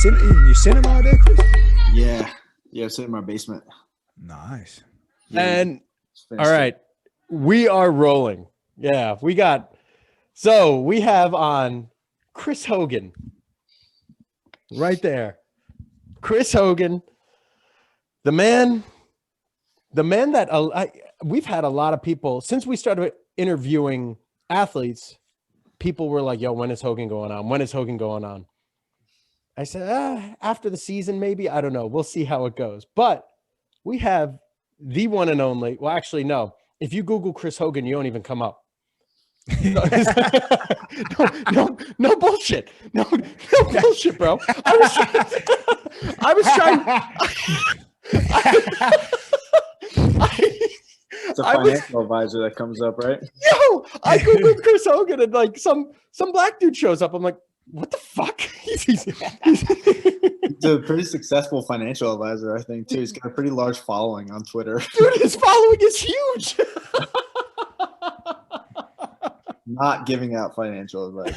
in your cinema out there, Chris? Yeah. Yeah, it's in my basement. Nice. Yeah, and all right, we are rolling. Yeah, we have on Chris Hogan right there. Chris Hogan, the man that we've had a lot of people since we started interviewing athletes. People were like, yo, when is Hogan going on? When is Hogan going on? I said, after the season, maybe. I don't know. We'll see how it goes. But we have the one and only. Well, actually, no. If you Google Chris Hogan, you don't even come up. No bullshit. No bullshit, bro. I was trying. It's a financial advisor that comes up, right? Yo, I Googled Chris Hogan and like some black dude shows up. I'm like, what the fuck? He's a pretty successful financial advisor, I think, too. He's got a pretty large following on Twitter. Dude, his following is huge. Not giving out financial advice.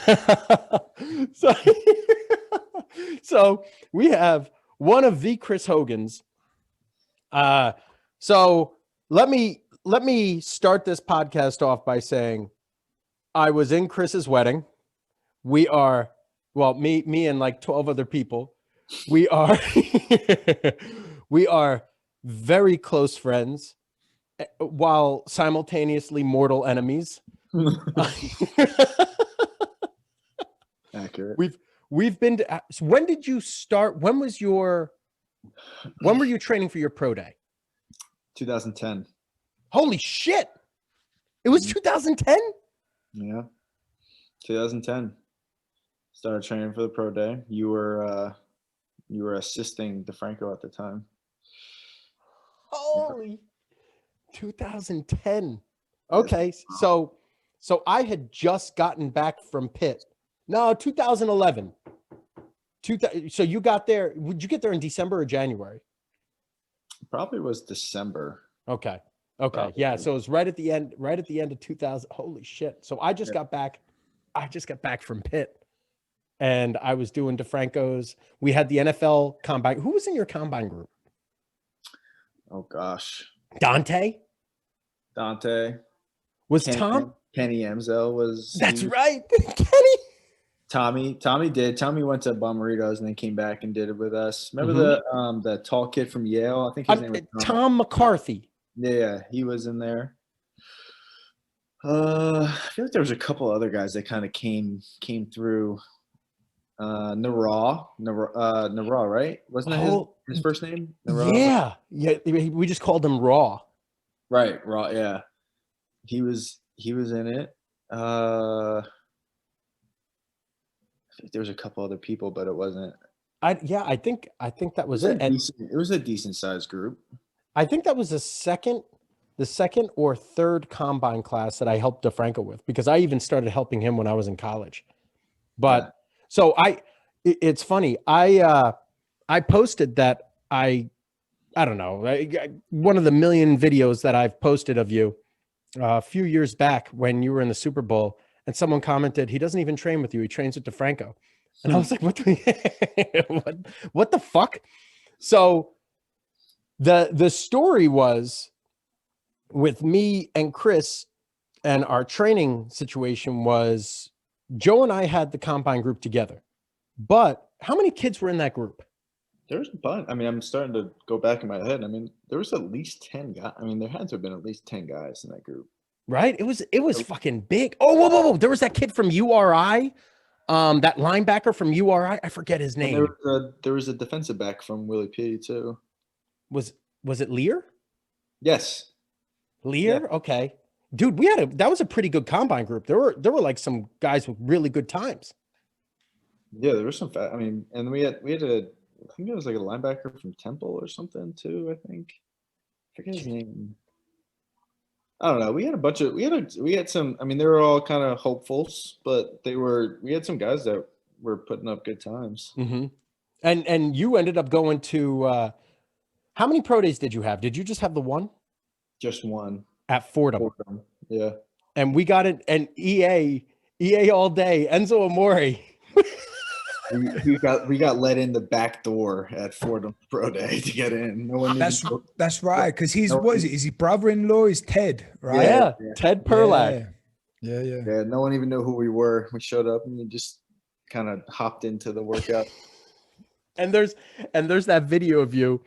So we have one of the Chris Hogans. So let me start this podcast off by saying I was in Chris's wedding. We are, well, me and like 12 other people. We are very close friends while simultaneously mortal enemies. Accurate. We've been to, when did you start? When were you training for your pro day? 2010. Holy shit. It was 2010? Yeah. 2010. Started training for the pro day. You were assisting DeFrancos at the time. Holy 2010. Okay. So I had just gotten back from Pitt. No, 2011. So you got there. Would you get there in December or January? Probably was December. Okay. Probably. Yeah. So it was right at the end of 2000. Holy shit. So I just got back. I just got back from Pitt and I was doing DeFrancos. We had the NFL combine. Who was in your combine group? Oh gosh. Dante. Was Tom? Kenny Emzel was. That's right. Kenny. Tommy went to Bomberitos and then came back and did it with us. Remember the tall kid from Yale? I think his name was Tom McCarthy. Yeah, he was in there. I feel like there was a couple other guys that kind of came through. Nara, right? Wasn't that his first name? Nara? Yeah. We just called him Raw. Right, Raw. Yeah, he was in it. I think there was a couple other people, but it wasn't. I think that was it. It was a decent sized group. I think that was the second or third combine class that I helped DeFranco with, because I even started helping him when I was in college. But so it's funny. I posted that I don't know, one of the million videos that I've posted of you a few years back when you were in the Super Bowl, and someone commented, he doesn't even train with you. He trains with DeFranco. And I was like, what the fuck? So the story was with me and Chris, and our training situation was Joe and I had the combine group together, but how many kids were in that group? There was a bunch. I mean, I'm starting to go back in my head. I mean, there was at least 10 guys. I mean, there had to have been at least 10 guys in that group. Right? It was fucking big. Oh, whoa. There was that kid from URI, that linebacker from URI. I forget his name. There was a defensive back from Willie P too. Was it Lear? Yes. Lear? Yeah. Okay. Dude, that was a pretty good combine group. There were like some guys with really good times. Yeah, there was some I mean, and we had I think it was like a linebacker from Temple or something too, I think. I forget his name. I don't know. We had some, I mean, they were all kind of hopefuls, but we had some guys that were putting up good times. Mm-hmm. And you ended up going to, how many pro days did you have? Did you just have the one? Just one. At Fordham. Yeah. And we got it, and EA all day, Enzo Amore. we got let in the back door at Fordham Pro Day to get in. No one That's right. Because he's No. what is it? Is he brother-in-law? Is Ted, right? Yeah, Yeah. Ted Perlak. Yeah. Yeah, no one even knew who we were. We showed up and we just kind of hopped into the workout. And there's that video of you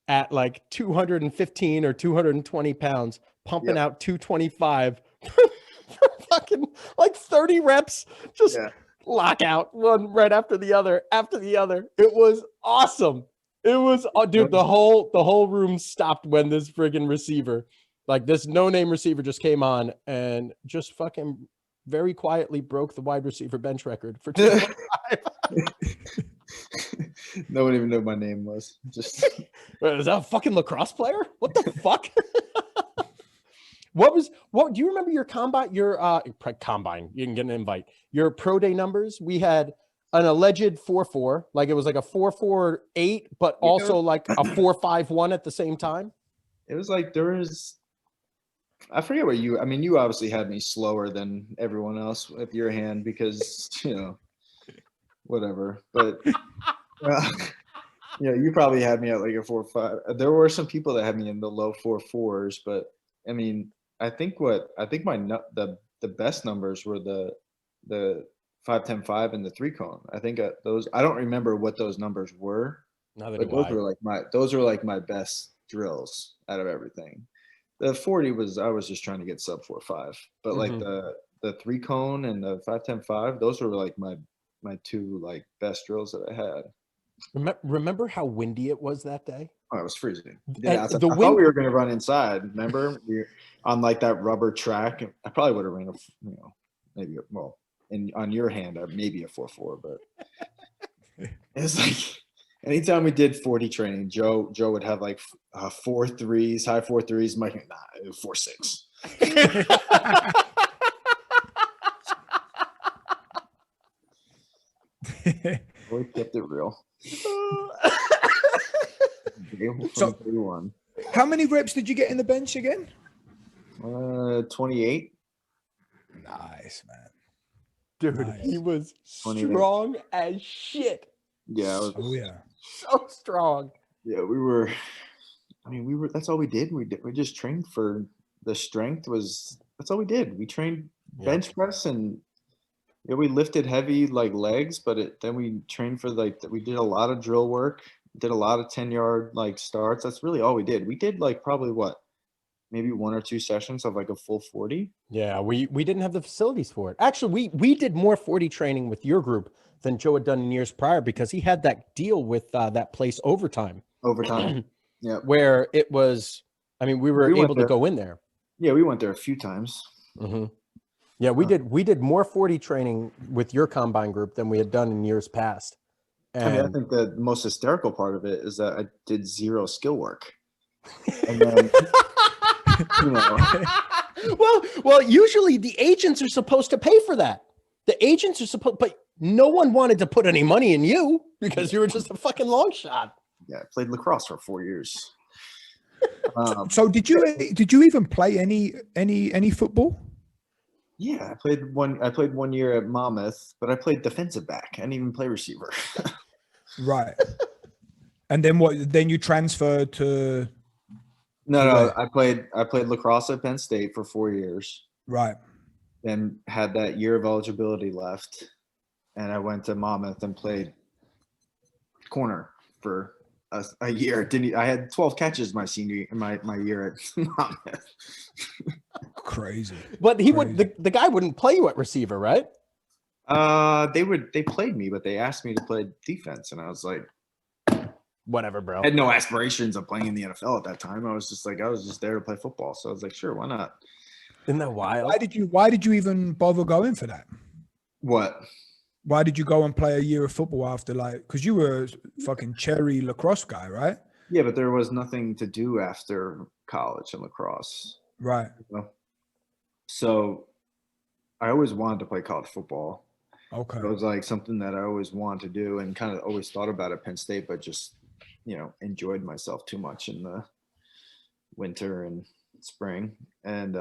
at like 215 or 220 pounds, pumping out 225 for fucking like 30 reps, just lockout one right after the other. It was awesome. It was, dude, the whole room stopped when this friggin' receiver, like this no-name receiver, just came on and just fucking very quietly broke the wide receiver bench record for 225. No one even knew what my name was. Just Is that a fucking lacrosse player? What the fuck? What do you remember your combine? Your combine, you can get an invite. Your pro day numbers. We had an alleged 4.4, like it was like a 4.48, but also like a 4.51 at the same time. It was like I forget what you. I mean, you obviously had me slower than everyone else with your hand because whatever. But you probably had me at like a 4.5. There were some people that had me in the low 4.4s, but I mean, I think the best numbers were the 5.10.5 and the 3-cone. I think those. I don't remember what those numbers were, but those were like my best drills out of everything. The 40 I was just trying to get sub 4.5, but like the 3-cone and the 5.10.5, those were like my two like best drills that I had. Remember how windy it was that day? Oh, it was freezing. I thought we were going to run inside. Remember, we were on like that rubber track. I probably would have ran maybe on your hand, maybe a 4.4, but it's like anytime we did 40 training, Joe would have like 4.3s, high 4.3s. Mike, it was 4.6. We kept it real. So, how many reps did you get in the bench again? 28. Nice, man. Dude, nice. He was strong as shit. Yeah. So strong. Yeah, we were. That's all we did. We just trained for the strength. That's all we did. We trained bench press and we lifted heavy like legs, but then we trained for we did a lot of drill work, did a lot of 10-yard like starts. That's really all we did. We did like probably maybe 1 or 2 sessions of like a full 40. Yeah, we didn't have the facilities for it. Actually, we did more 40 training with your group than Joe had done in years prior because he had that deal with that place Overtime. Yeah. Where it was, we were able to go in there. Yeah, we went there a few times. Mm-hmm. Yeah, we did more 40 training with your combine group than we had done in years past. And I think the most hysterical part of it is that I did 0 skill work. And then, Well, usually the agents are supposed to pay for that. The agents are but no one wanted to put any money in you because you were just a fucking long shot. Yeah, I played lacrosse for 4 years. So did you even play any football? Yeah, I played 1 year at Monmouth, but I played defensive back. I didn't even play receiver. Right. And then what? Then you transferred to? No. I played lacrosse at Penn State for 4 years. Right. Then had that year of eligibility left, and I went to Monmouth and played corner for a year. I had 12 catches my senior my year at Monmouth. Crazy. But the guy wouldn't play you at receiver, right? They played me, but they asked me to play defense, and I was like, whatever, bro. I had no aspirations of playing in the NFL at that time. I was just there to play football. So I was like, sure, why not? Isn't that wild? Why did you even bother going for that? What? Why did you go and play a year of football after because you were a fucking cherry lacrosse guy, right? Yeah, but there was nothing to do after college and lacrosse. Right. So I always wanted to play college football. Okay. It was like something that I always wanted to do and kind of always thought about at Penn State, but just, enjoyed myself too much in the winter and spring. And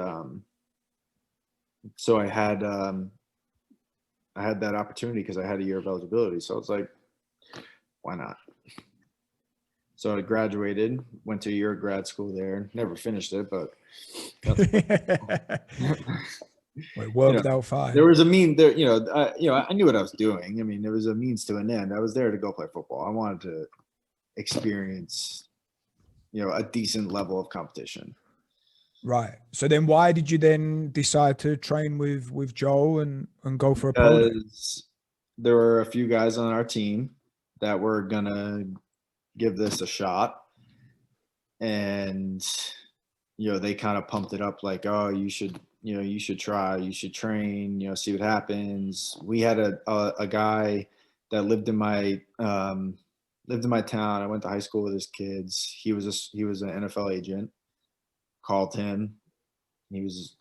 so I had had that opportunity because I had a year of eligibility. So it's like, why not? So I graduated, went to a year of grad school there, never finished it, but Well, it worked out fine. there was a mean there, I knew what I was doing. I mean, there was a means to an end. I was there to go play football. I wanted to experience, a decent level of competition. Right. So then why did you then decide to train with Joel and go for a pro day? Because there were a few guys on our team that were gonna give this a shot, and they kind of pumped it up like, oh, you should try, you should train, see what happens. We had a guy that lived in my town. I went to high school with his kids. He was an NFL agent. Called him. He was,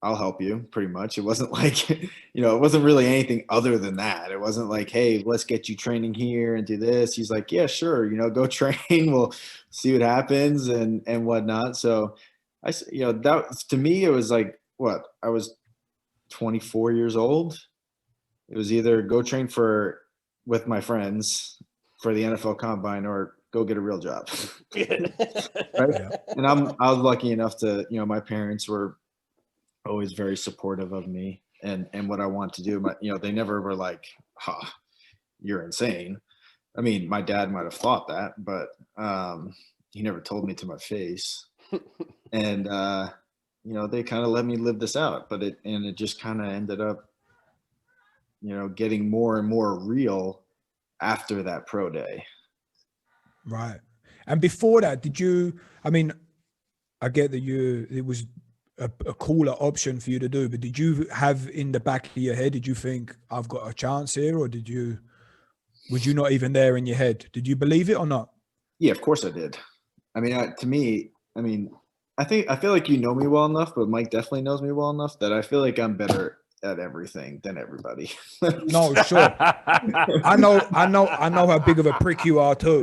I'll help you, pretty much. It wasn't like, it wasn't really anything other than that. It wasn't like, hey, let's get you training here and do this. He's like, yeah, sure, go train. We'll see what happens and whatnot. So that to me, it was like, what? I was 24 years old. It was either go train with my friends for the NFL Combine or go get a real job. Right? Yeah. And I was lucky enough to, my parents were always very supportive of me and what I want to do. They never were like, you're insane. I mean, my dad might have thought that, but he never told me to my face. And they kind of let me live this out, but it just kind of ended up, getting more and more real after that pro day. Right. And before that, I get that it was a cooler option for you to do, but did you have in the back of your head, did you think I've got a chance here, or was you not even there in your head? Did you believe it or not? Yeah, of course I did. I mean, I feel like you know me well enough, but Mike definitely knows me well enough that I feel like I'm better at everything than everybody. No, sure. I know how big of a prick you are too.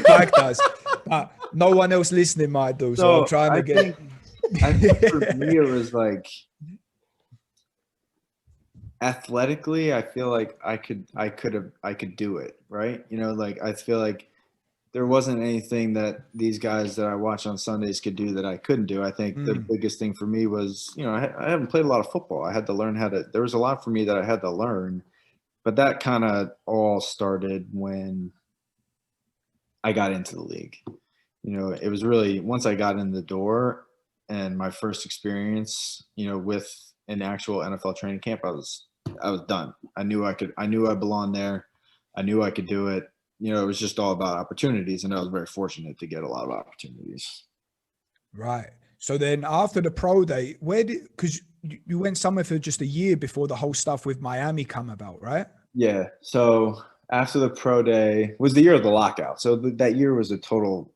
Mike does, but no one else listening might do. So I'm trying to get. I think for me, it was like athletically, I feel like I could do it. Right. I feel like there wasn't anything that these guys that I watch on Sundays could do that I couldn't do. I think the biggest thing for me was, I haven't played a lot of football. I had to learn there was a lot for me that I had to learn, but that kind of all started when I got into the league. It was really, once I got in the door and my first experience, with an actual NFL training camp, I was done. I knew I belonged there. I knew I could do it. It was just all about opportunities, and I was very fortunate to get a lot of opportunities. Right. So then after the pro day, because you went somewhere for just a year before the whole stuff with Miami come about, right? Yeah. So after the pro day was the year of the lockout. So that year was a total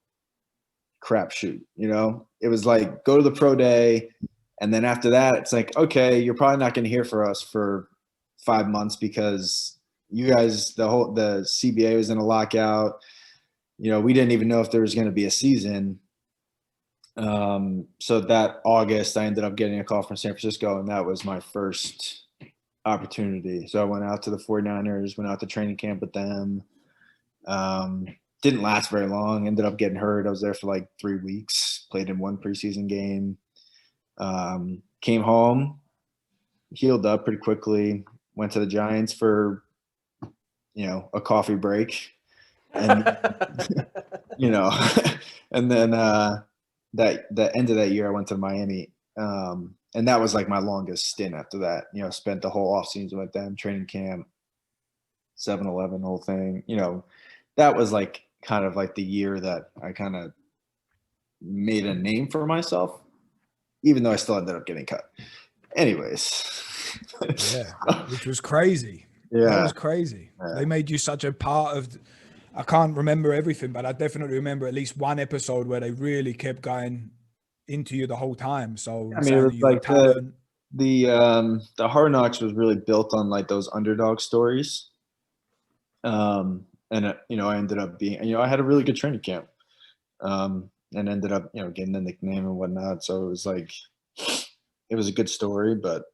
crapshoot. It was like, go to the pro day. And then after that, it's like, okay, you're probably not going to hear from us for 5 months because you guys, the CBA was in a lockout. We didn't even know if there was going to be a season. So that August, I ended up getting a call from San Francisco, and that was my first opportunity. So I went out to the 49ers, went out to training camp with them. Didn't last very long. Ended up getting hurt. I was there for like 3 weeks, played in one preseason game. Came home, healed up pretty quickly, went to the Giants for a coffee break, and and then the end of that year I went to Miami, and that was like my longest stint after that. Spent the whole off season with them, training camp, 7-Eleven, whole thing. That was like kind of like the year that I kind of made a name for myself, even though I still ended up getting cut. Anyways. Yeah, which was crazy. Yeah. That was crazy. Yeah. They made you such a part of, I can't remember everything, but I definitely remember at least one episode where they really kept going into you the whole time. So I mean, it was like the Hard Knocks was really built on like those underdog stories. And I ended up being, I had a really good training camp, and ended up, getting the nickname and whatnot. So it was like, it was a good story, but,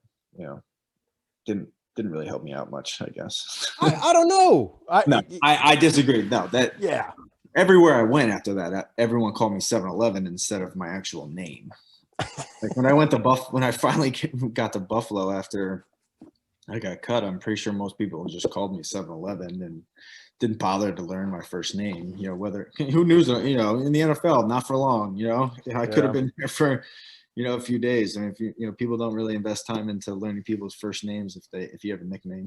didn't didn't really help me out much, I guess. I don't know. I disagree. No, that yeah. everywhere I went after that, everyone called me 7-Eleven instead of my actual name. Like when I went to when I finally got to Buffalo after I got cut, I'm pretty sure most people just called me 7-Eleven and didn't bother to learn my first name. You know, who knew, you know, in the NFL, not for long, you know, I could have been here for, you know, a few days. I mean, you know, people don't really invest time into learning people's first names if you have a nickname.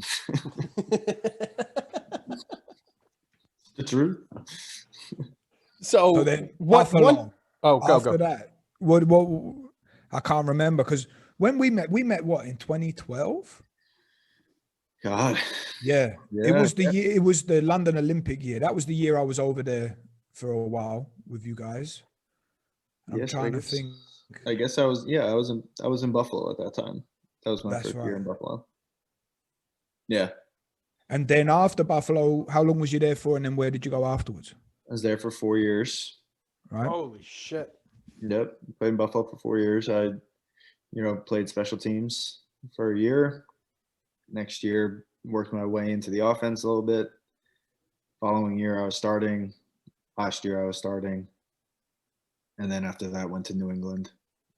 The truth. So then Buffalo. After that, what I can't remember, because when we met what, in 2012? God. Yeah. It was the year, it was the London Olympic year. That was the year I was over there for a while with you guys. I'm trying to think. I guess I was in Buffalo at that time. That was my first year in Buffalo. Yeah. And then after Buffalo, how long was you there for? And then where did you go afterwards? I was there for 4 years. Right. Holy shit. Yep. Played in Buffalo for 4 years. I, you know, played special teams for a year. Next year, worked my way into the offense a little bit. Following year, I was starting. Last year, I was starting. And then after that, went to New England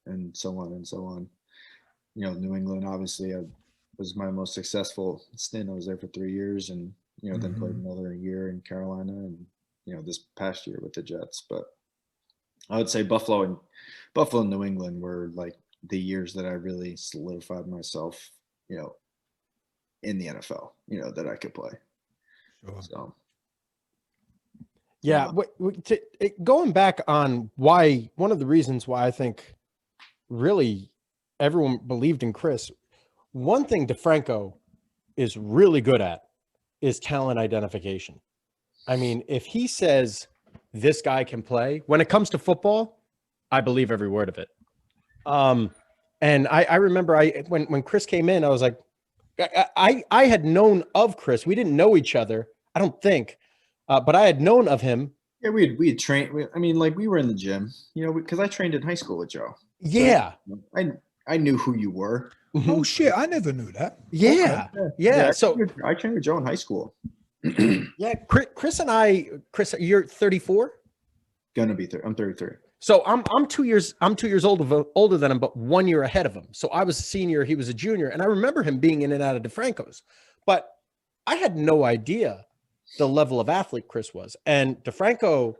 and so on and so on. You know, New England, obviously, was my most successful stint. I was there for 3 years and, you know, then played another year in Carolina and, you know, this past year with the Jets. But I would say Buffalo and New England were like the years that I really solidified myself, you know, in the NFL, you know, that I could play. Sure. So. Yeah. Going back on why, one of the reasons why I think really everyone believed in Chris, one thing DeFranco is really good at is talent identification. I mean, if he says this guy can play, when it comes to football, I believe every word of it. And I remember when Chris came in, I was like, I had known of Chris. We didn't know each other, I don't think, but I had known of him. Yeah, we had trained. I mean, like we were in the gym, you know, because I trained in high school with Joe. Yeah, so I knew who you were. Oh shit, I never knew that. Yeah, okay. Yeah. So I trained with Joe in high school. Yeah, Chris and I. Chris, you're 34. Gonna be 30. I'm 33. So I'm 2 years older than him, but 1 year ahead of him. So I was a senior, he was a junior, and I remember him being in and out of DeFrancos, but I had no idea the level of athlete Chris was. And DeFranco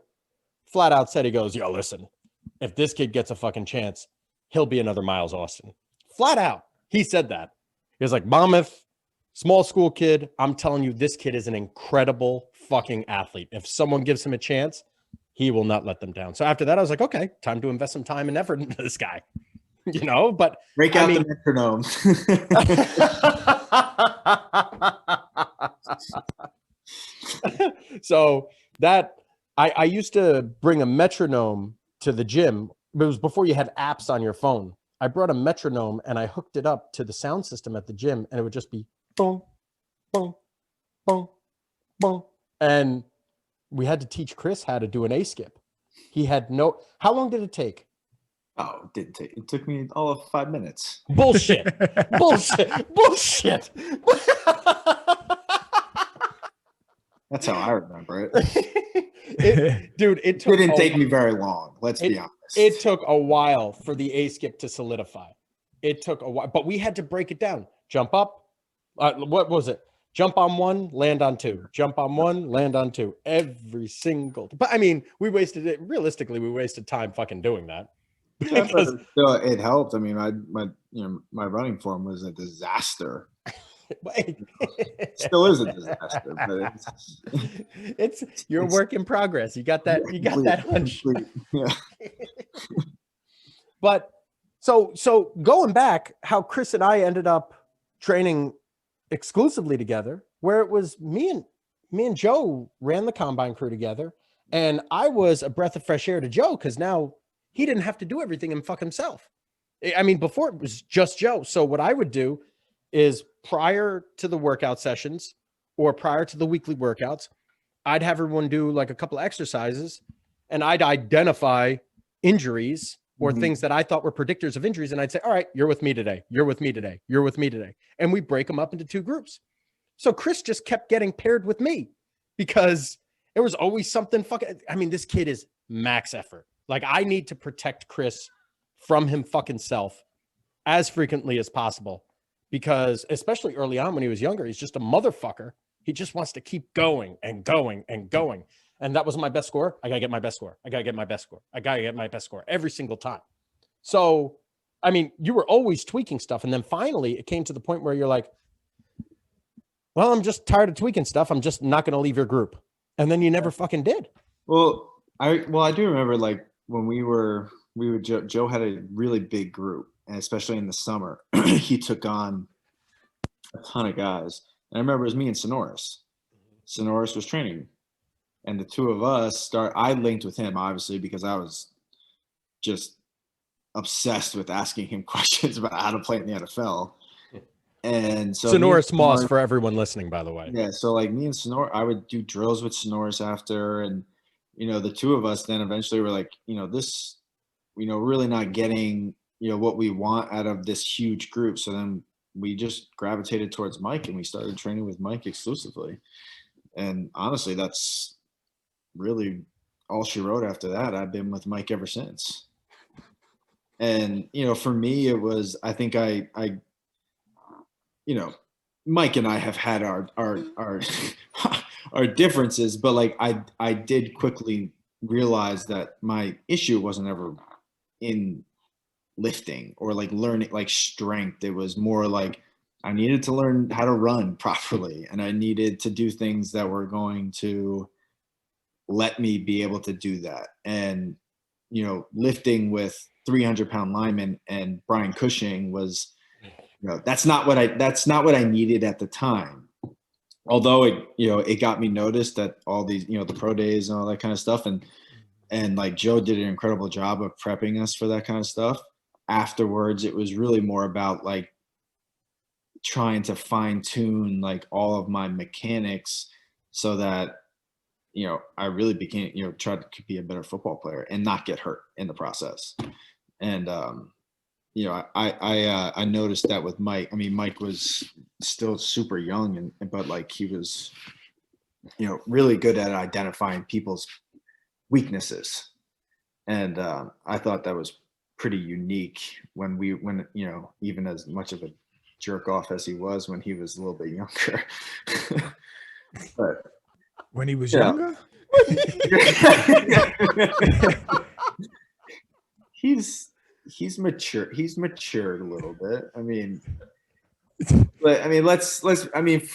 flat out said, he goes, "Yo, listen, if this kid gets a fucking chance, he'll be another Miles Austin." Flat out, he said that. He was like, "Monmouth, small school kid. I'm telling you, this kid is an incredible fucking athlete. If someone gives him a chance, he will not let them down." So after that, I was like, okay, time to invest some time and effort into this guy, you know, but break out the metronome. So that I used to bring a metronome to the gym. It was before you had apps on your phone. I brought a metronome and I hooked it up to the sound system at the gym, and it would just be boom, boom, boom, boom. And we had to teach Chris how to do an A skip. He had no, how long did it take? Oh, it didn't take, it took me all of 5 minutes. Bullshit. Bullshit. That's how I remember it. It didn't take me very long. Let's be honest. It took a while for the A skip to solidify. It took a while, but we had to break it down. Jump up. What was it? Jump on one, land on two. Jump on one, land on two. Every single. But I mean, we wasted it. Realistically, we wasted time fucking doing that. Because it helped. I mean, my running form was a disaster. Still is a disaster, but it's you're a work in progress. You got that. You got that hunch. Yeah. But so going back, how Chris and I ended up training exclusively together, where it was me and Joe ran the combine crew together, and I was a breath of fresh air to Joe because now he didn't have to do everything and fuck himself. I mean, before it was just Joe. So what I would do is prior to the workout sessions or prior to the weekly workouts, I'd have everyone do like a couple of exercises and I'd identify injuries or things that I thought were predictors of injuries. And I'd say, all right, you're with me today. You're with me today. You're with me today. And we break them up into 2 groups. So Chris just kept getting paired with me because there was always something fucking, I mean, this kid is max effort. Like I need to protect Chris from him fucking self as frequently as possible because especially early on when he was younger, he's just a motherfucker. He just wants to keep going and going and going. And that was my best score. I got to get my best score. I got to get my best score. I got to get my best score every single time. So, I mean, you were always tweaking stuff. And then finally it came to the point where you're like, well, I'm just tired of tweaking stuff. I'm just not going to leave your group. And then you never fucking did. Well, I do remember like when Joe had a really big group, and especially in the summer, he took on a ton of guys. And I remember it was me and Sonoris. Sonoris was training. And the 2 of us I linked with him, obviously, because I was just obsessed with asking him questions about how to play in the NFL. And so Sonoris Moss for everyone listening, by the way. Yeah. So like me and Sonoris, I would do drills with Sonoris after. And, the 2 of us then eventually were like, this, really not getting, what we want out of this huge group. So then we just gravitated towards Mike and we started training with Mike exclusively. And honestly, that's really all she wrote after that. I've been with Mike ever since. And, for me, it was, I think Mike and I have had our our differences, but like I did quickly realize that my issue wasn't ever in lifting or like learning like strength. It was more like I needed to learn how to run properly, and I needed to do things that were going to let me be able to do that. And lifting with 300-pound linemen and Brian Cushing was that's not what I needed at the time. Although it got me noticed at all these, the pro days and all that kind of stuff. And like Joe did an incredible job of prepping us for that kind of stuff. Afterwards, it was really more about like trying to fine tune like all of my mechanics so that, I really became, tried to be a better football player and not get hurt in the process. And, I noticed that with Mike. I mean, Mike was still super young, but like he was, really good at identifying people's weaknesses. And I thought that was pretty unique when even as much of a jerk off as he was when he was a little bit younger. But when he was younger, he's mature. He's matured a little bit. I mean, but I mean, let's. I mean,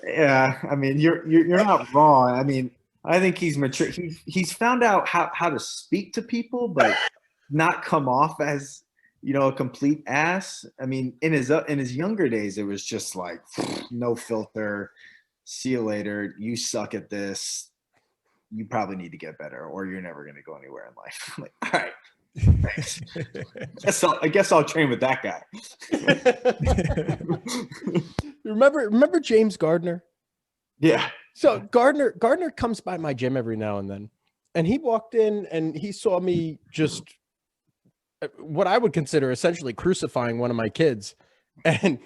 yeah. I mean, you're not wrong. I mean, I think he's mature. He's found out how to speak to people, but not come off as a complete ass. I mean, in his younger days, it was just like no filter. See you later. You suck at this. You probably need to get better, or you're never going to go anywhere in life. I'm like, all right. I guess I'll train with that guy. Remember James Gardner? Yeah. So Gardner comes by my gym every now and then, and he walked in and he saw me just what I would consider essentially crucifying one of my kids. And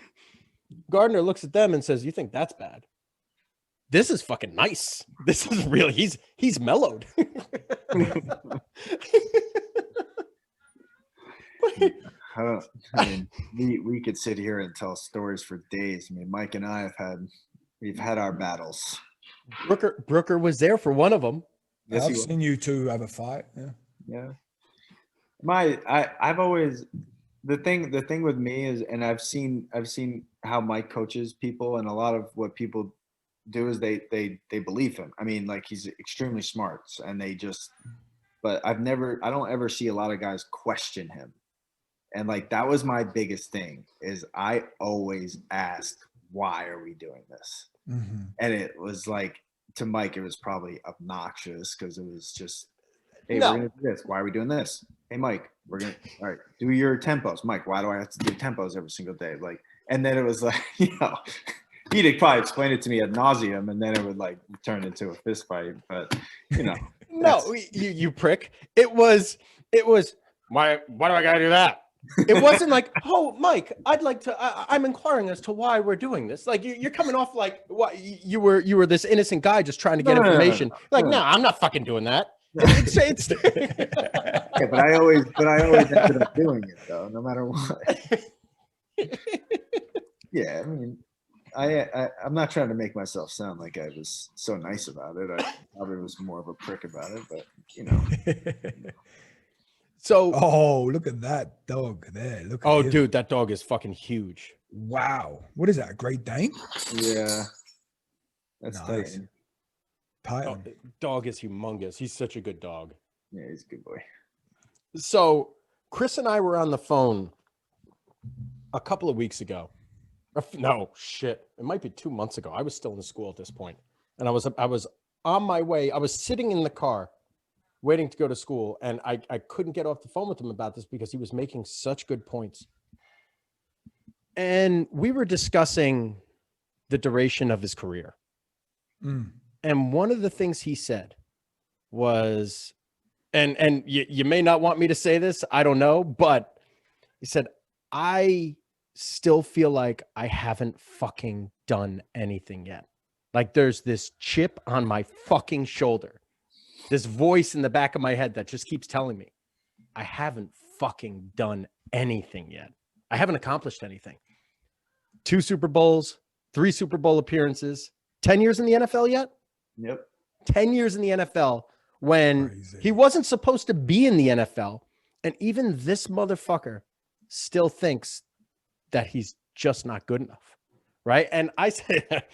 Gardner looks at them and says, "You think that's bad? This is fucking nice. This is really, he's mellowed." I mean, we could sit here and tell stories for days. I mean, Mike and I we've had our battles. Brooker was there for one of them. Yes, I've seen you two have a fight. Yeah. I've always the thing with me is, and I've seen how Mike coaches people, and a lot of what people do is they believe him. I mean, like he's extremely smart, and but I don't ever see a lot of guys question him. And like, that was my biggest thing is I always asked, why are we doing this? Mm-hmm. And it was like, to Mike, it was probably obnoxious because it was just, hey, we're going to do this. Why are we doing this? Hey, Mike, all right, do your tempos. Mike, why do I have to do tempos every single day? Like, and then it was like, he'd probably explain it to me ad nauseum, and then it would like turn into a fist fight. But, no, you prick. It was, why do I gotta do that? It wasn't like, oh, Mike, I'd like to. I'm inquiring as to why we're doing this. Like you're coming off like what you were this innocent guy just trying to get information. Like, no, I'm not fucking doing that. It's Yeah, but I always ended up doing it though, no matter what. Yeah, I mean, I'm not trying to make myself sound like I was so nice about it. I probably was more of a prick about it, but you know. So, oh, look at that dog there. Look at him. Dude, that dog is fucking huge. Wow. What is that? A Great Dane? Yeah. That's nice. Titan. Dog is humongous. He's such a good dog. Yeah, he's a good boy. So Chris and I were on the phone a couple of weeks ago. No, shit. It might be 2 months ago. I was still in school at this point. And I was on my way. I was sitting in the car waiting to go to school. And I couldn't get off the phone with him about this because he was making such good points. And we were discussing the duration of his career. And one of the things he said was, and you may not want me to say this, I don't know, but he said, I still feel like I haven't fucking done anything yet. Like there's this chip on my fucking shoulder, this voice in the back of my head that just keeps telling me, I haven't fucking done anything yet. I haven't accomplished anything. 2 Super Bowls, 3 Super Bowl appearances, 10 years in the NFL yet? Yep. 10 years in the NFL when Crazy. He wasn't supposed to be in the NFL. And even this motherfucker still thinks that he's just not good enough. Right. And I said,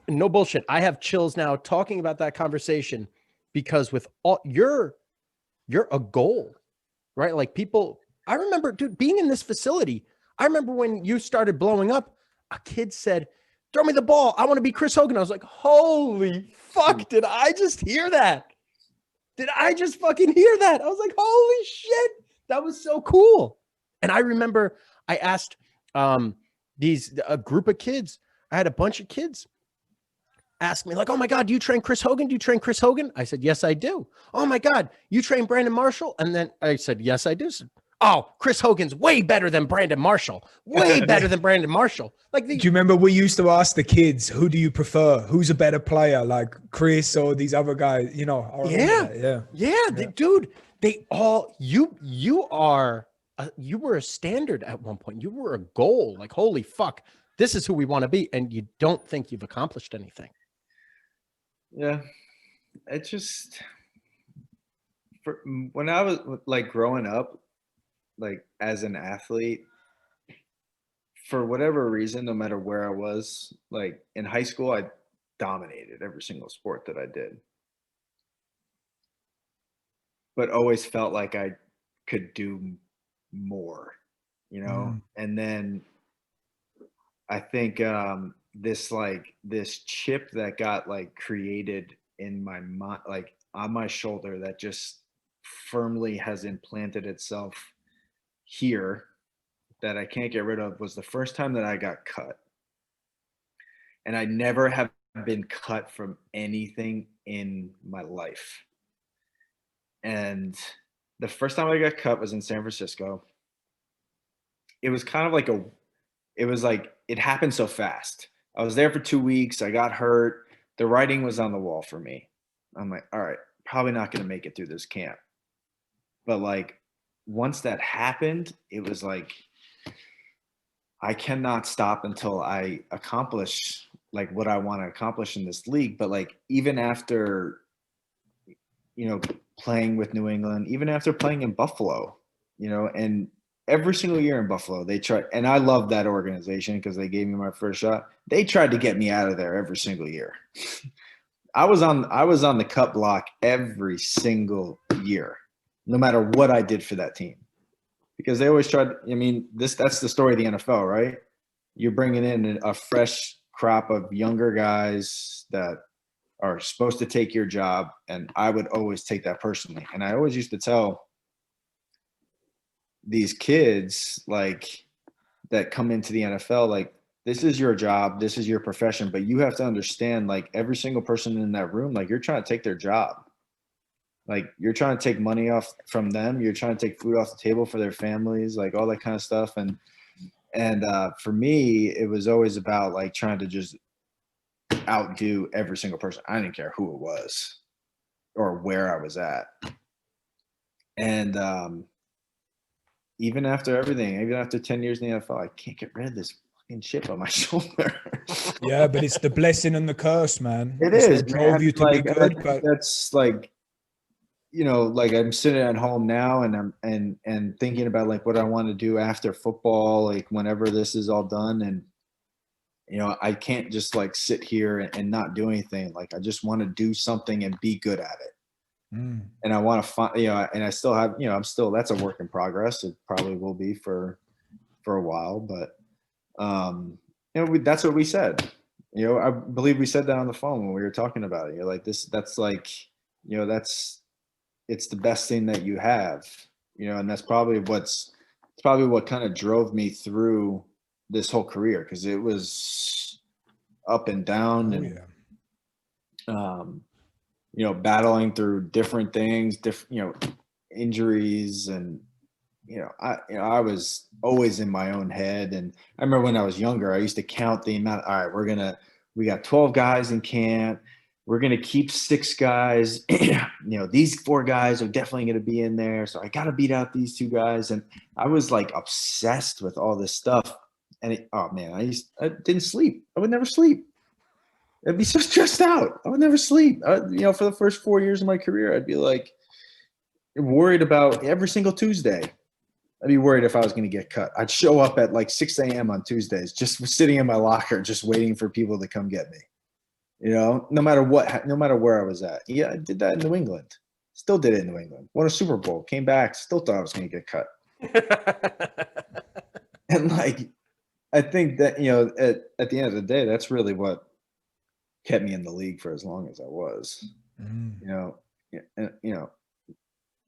no bullshit. I have chills now talking about that conversation because with all you're a goal, right? Like people, I remember, dude, being in this facility. I remember when you started blowing up, a kid said, throw me the ball. I want to be Chris Hogan. I was like, holy fuck. Did I just hear that? Did I just fucking hear that? I was like, holy shit. That was so cool. And I remember I asked a group of kids. I had a bunch of kids ask me like, oh my God, do you train Chris Hogan? Do you train Chris Hogan? I said, yes, I do. Oh my God, you train Brandon Marshall? And then I said, yes, I do. Oh, Chris Hogan's way better than Brandon Marshall. Way better than Brandon Marshall. Like, do you remember we used to ask the kids, who do you prefer? Who's a better player, like Chris or these other guys? You know, dude. They all you were a standard at one point. You were a goal. Like, holy fuck, this is who we want to be, and you don't think you've accomplished anything. Yeah, it just when I was like growing up, like as an athlete, for whatever reason, no matter where I was, like in high school, I dominated every single sport that I did, but always felt like I could do more, you know? And then I think this chip that got like created in my mind, like on my shoulder, that just firmly has implanted itself here that I can't get rid of, was the first time that I got cut. And I never have been cut from anything in my life. And the first time I got cut was in San Francisco. It was kind of like it happened so fast. I was there for 2 weeks. I got hurt. The writing was on the wall for me. I'm like, all right, probably not going to make it through this camp. But like, once that happened, it was like, I cannot stop until I accomplish like what I want to accomplish in this league. But like, even after, you know, playing with New England, even after playing in Buffalo, you know, and every single year in Buffalo, they tried, and I love that organization because they gave me my first shot. They tried to get me out of there every single year. I was on the cut block every single year, no matter what I did for that team, because they always tried. I mean, that's the story of the NFL, right? You're bringing in a fresh crop of younger guys that are supposed to take your job, and I would always take that personally. And I always used to tell these kids like that come into the NFL, like, this is your job, this is your profession, but you have to understand, like, every single person in that room, like, you're trying to take their job. Like you're trying to take money off from them. You're trying to take food off the table for their families, like all that kind of stuff. And for me, it was always about like trying to just outdo every single person. I didn't care who it was or where I was at. And even after everything, even after 10 years in the NFL, I can't get rid of this fucking chip on my shoulder. Yeah, but it's the blessing and the curse, man. It It's is. what drove you to be good, but that's like, you know, like I'm sitting at home now and I'm thinking about like what I want to do after football, like whenever this is all done. And, you know, I can't just like sit here and not do anything. Like I just want to do something and be good at it. And I want to find, you know, and I still have, you know, that's a work in progress. It probably will be for a while, but, you know, that's what we said. You know, I believe we said that on the phone when we were talking about it. You're like, that's like, you know, it's the best thing that you have, you know, and that's probably what kind of drove me through this whole career. Cause it was up and down and, you know, battling through different things, you know, injuries and, you know, I was always in my own head. And I remember when I was younger, I used to count the amount. All right, we got 12 guys in camp. We're going to keep 6 guys. You know, these 4 guys are definitely going to be in there. So I got to beat out these 2 guys. And I was like obsessed with all this stuff. And oh man, I didn't sleep. I would never sleep. I'd be so stressed out. I would never sleep. You know, for the first 4 years of my career, I'd be like worried about every single Tuesday. I'd be worried if I was going to get cut. I'd show up at like 6 a.m. on Tuesdays, just sitting in my locker, just waiting for people to come get me. You know, no matter where I was at. Yeah, I did that in New England. Still did it in New England. Won a Super Bowl, came back, still thought I was going to get cut. And like, I think that, you know, at the end of the day, that's really what kept me in the league for as long as I was. You know, and, you know,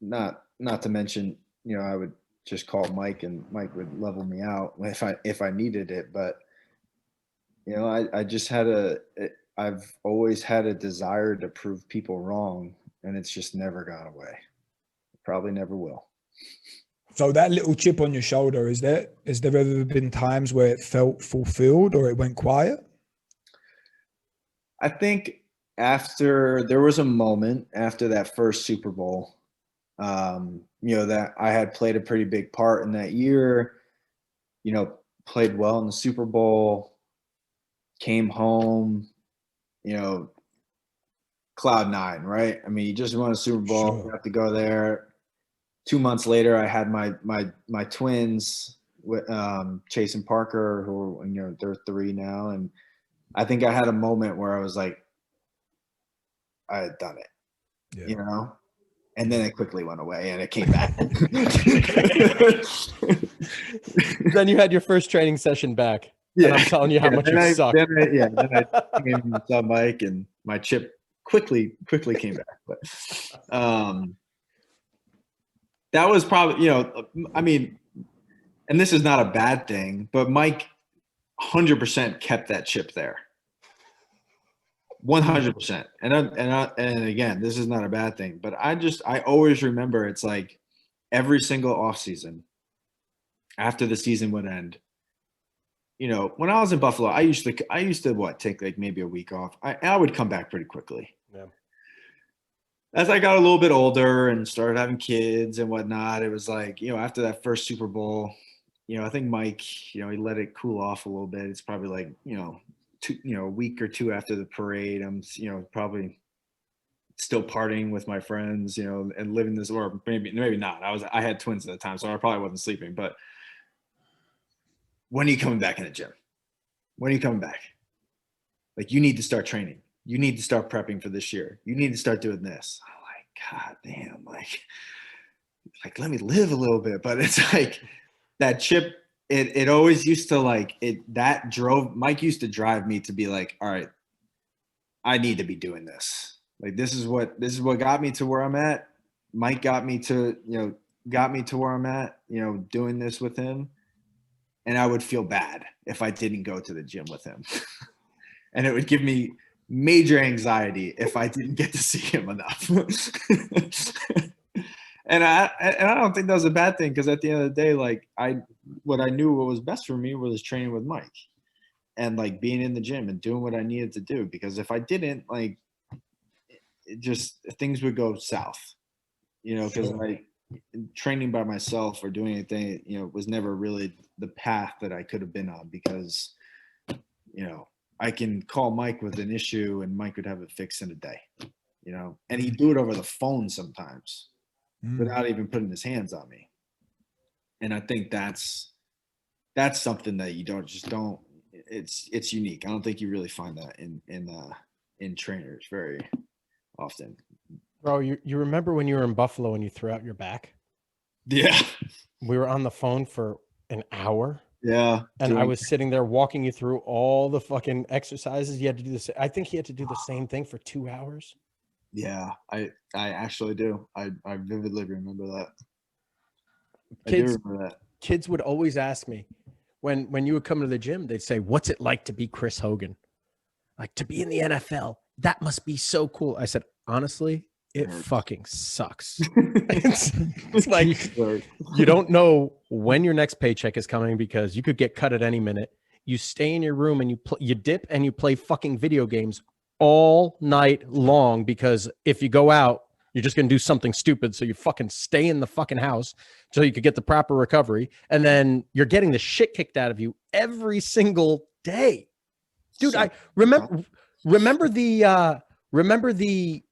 not to mention, you know, I would just call Mike and Mike would level me out if I needed it. But, you know, I just I've always had a desire to prove people wrong, and it's just never gone away. Probably never will. So that little chip on your shoulder, has there ever been times where it felt fulfilled or it went quiet? I think there was a moment after that first Super Bowl, you know, that I had played a pretty big part in that year, you know, played well in the Super Bowl, came home, you know, cloud 9, right? I mean, you just won a Super Bowl, Sure. You have to go there. 2 months later, I had my twins with Chase and Parker, who, you know, they're 3 now, and I think I had a moment where I was like, I had done it, you know, and then it quickly went away and it came back. Then you had your first training session back. Yeah. And I'm telling you how much you suck. Then I came and saw Mike, and my chip quickly came back. But that was probably, you know, I mean, and this is not a bad thing, but Mike 100% kept that chip there. 100%. And again, this is not a bad thing, but I always remember, it's like every single offseason after the season would end, you know, when I was in Buffalo, I used to take like maybe a week off. I would come back pretty quickly. Yeah. As I got a little bit older and started having kids and whatnot, it was like, you know, after that first Super Bowl, you know, I think Mike, you know, he let it cool off a little bit. It's probably like, you know, a week or 2 after the parade, I'm, you know, probably still partying with my friends, you know, and living this, or maybe not. I had twins at the time, so I probably wasn't sleeping. But when are you coming back in the gym? When are you coming back? Like, you need to start training. You need to start prepping for this year. You need to start doing this. I'm like, God damn, like let me live a little bit. But it's like that chip. It always used to Mike used to drive me to be like, all right, I need to be doing this. Like, this is what got me to where I'm at. Mike got me to where I'm at, you know, doing this with him. And I would feel bad if I didn't go to the gym with him. And it would give me major anxiety if I didn't get to see him enough. And I don't think that was a bad thing, because at the end of the day, like what I knew what was best for me was training with Mike and like being in the gym and doing what I needed to do. Because if I didn't, like, it just things would go south, because like training by myself or doing anything, was never really the path that I could have been on, because, I can call Mike with an issue and Mike would have it fixed in a day, and he'd do it over the phone sometimes without even putting his hands on me. And I think that's something that you don't it's unique. I don't think you really find that in trainers very often. Bro, you remember when you were in Buffalo and you threw out your back? Yeah. We were on the phone for an hour. Yeah. And I was sitting there walking you through all the fucking exercises. You had to do this. I think he had to do the same thing for 2 hours. Yeah, I actually do. I vividly remember that. Kids, I do remember that. Kids would always ask me when you would come to the gym, they'd say, "What's it like to be Chris Hogan? Like, to be in the NFL? That must be so cool." I said, honestly, it fucking sucks. It's like you don't know when your next paycheck is coming, because you could get cut at any minute. You stay in your room and you dip and you play fucking video games all night long, because if you go out, you're just going to do something stupid. So you fucking stay in the fucking house so you could get the proper recovery. And then you're getting the shit kicked out of you every single day. Dude, I remember the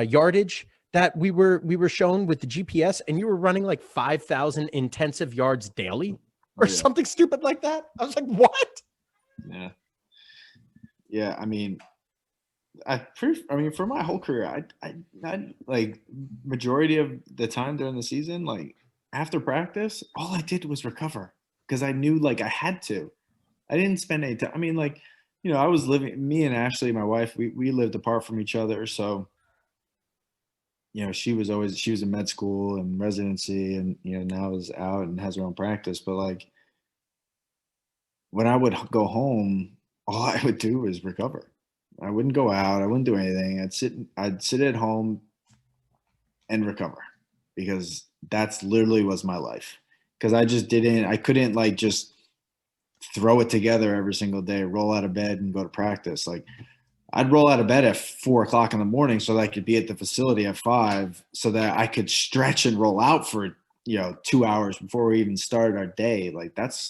yardage that we were shown with the GPS, and you were running like 5,000 intensive yards daily or something stupid like that. I was like, what? Yeah. Yeah. I mean, for my whole career, I like majority of the time during the season, like after practice, all I did was recover, because I knew like I had to. I didn't spend any time. I mean, like, I was me and Ashley, my wife, we lived apart from each other. So, she was in med school and residency, and, now is out and has her own practice. But like, when I would go home, all I would do was recover. I wouldn't go out. I wouldn't do anything. I'd sit at home and recover, because that's literally was my life. Because I couldn't like just throw it together every single day, roll out of bed and go to practice. Like, I'd roll out of bed at 4 o'clock in the morning so that I could be at the facility at 5, so that I could stretch and roll out for, 2 hours before we even started our day. Like, that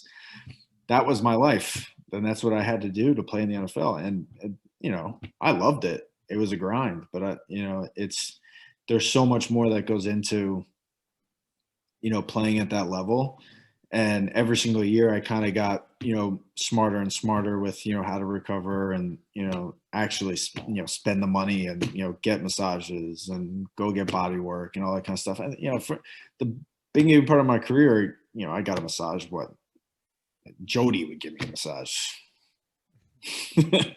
was my life. And that's what I had to do to play in the NFL. And I loved it. It was a grind, but there's so much more that goes into, playing at that level. And every single year I kind of got, smarter and smarter with, how to recover and, actually, spend the money and, get massages and go get body work and all that kind of stuff. And, for the beginning part of my career, I got a massage. Jody would give me a massage. Yeah.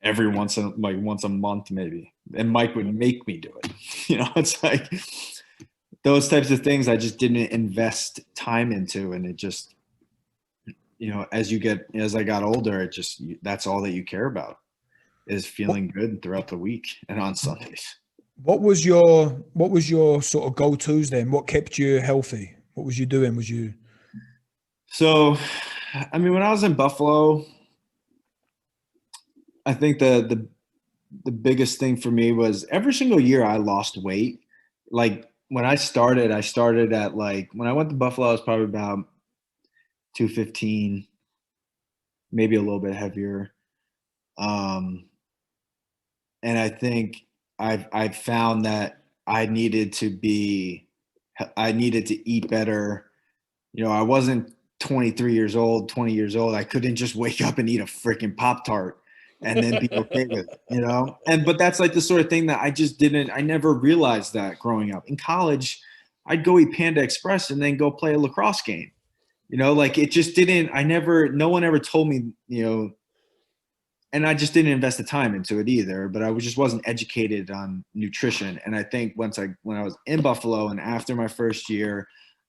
Every once a month maybe, and Mike would make me do it. It's like those types of things I just didn't invest time into, and it just, as I got older, that's all that you care about is feeling good throughout the week and on Sundays. What was your sort of go-tos then? What kept you healthy? What was you doing? So, I mean, when I was in Buffalo, I think the biggest thing for me was every single year I lost weight. Like, when I started at, like, when I went to Buffalo, I was probably about 215, maybe a little bit heavier. And I think I've found that I needed to eat better. I wasn't 23 years old, 20 years old. I couldn't just wake up and eat a freaking Pop-Tart and then be okay with it, but that's like the sort of thing that I never realized that growing up. In college, I'd go eat Panda Express and then go play a lacrosse game, like it just didn't, no one ever told me, and I just didn't invest the time into it either, but I just wasn't educated on nutrition. And I think when I was in Buffalo and after my first year,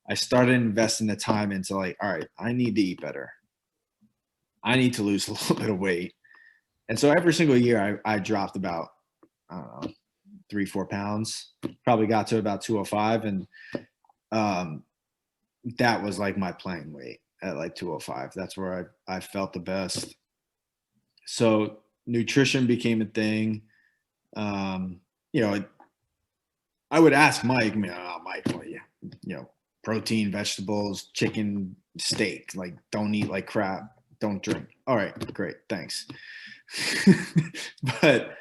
I started investing the time into, like, all right, I need to eat better. I need to lose a little bit of weight. And so every single year I dropped about, I don't know, 3-4 pounds, probably got to about 205. And that was like my playing weight at like 205. That's where I felt the best. So nutrition became a thing. You know, I would ask Mike, Mike, well, protein, vegetables, chicken, steak, like don't eat like crap, don't drink. All right, great, thanks. But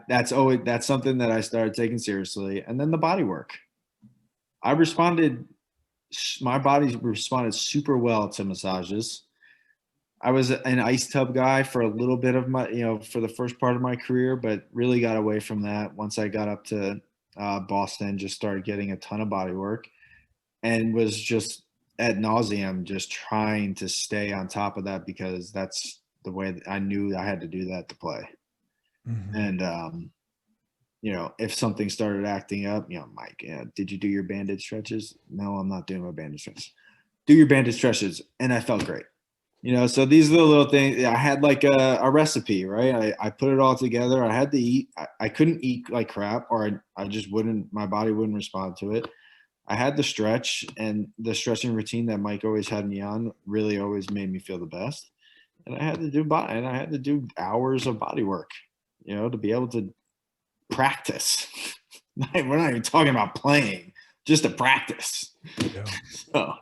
that's something that I started taking seriously. And then the body work. My body responded super well to massages. I was an ice tub guy for a little bit of for the first part of my career, but really got away from that once I got up to Boston, just started getting a ton of body work and was just ad nauseum just trying to stay on top of that because that's the way that I knew I had to do that to play. Mm-hmm. And, if something started acting up, Mike, did you do your banded stretches? No, I'm not doing my banded stretches. Do your banded stretches. And I felt great. So these are the little things. I had like a recipe, right? I put it all together. I had to eat. I couldn't eat like crap, or I just wouldn't. My body wouldn't respond to it. I had the stretch, and the stretching routine that Mike always had me on really always made me feel the best. And I had to do hours of body work, to be able to practice. We're not even talking about playing, just to practice. Yeah. So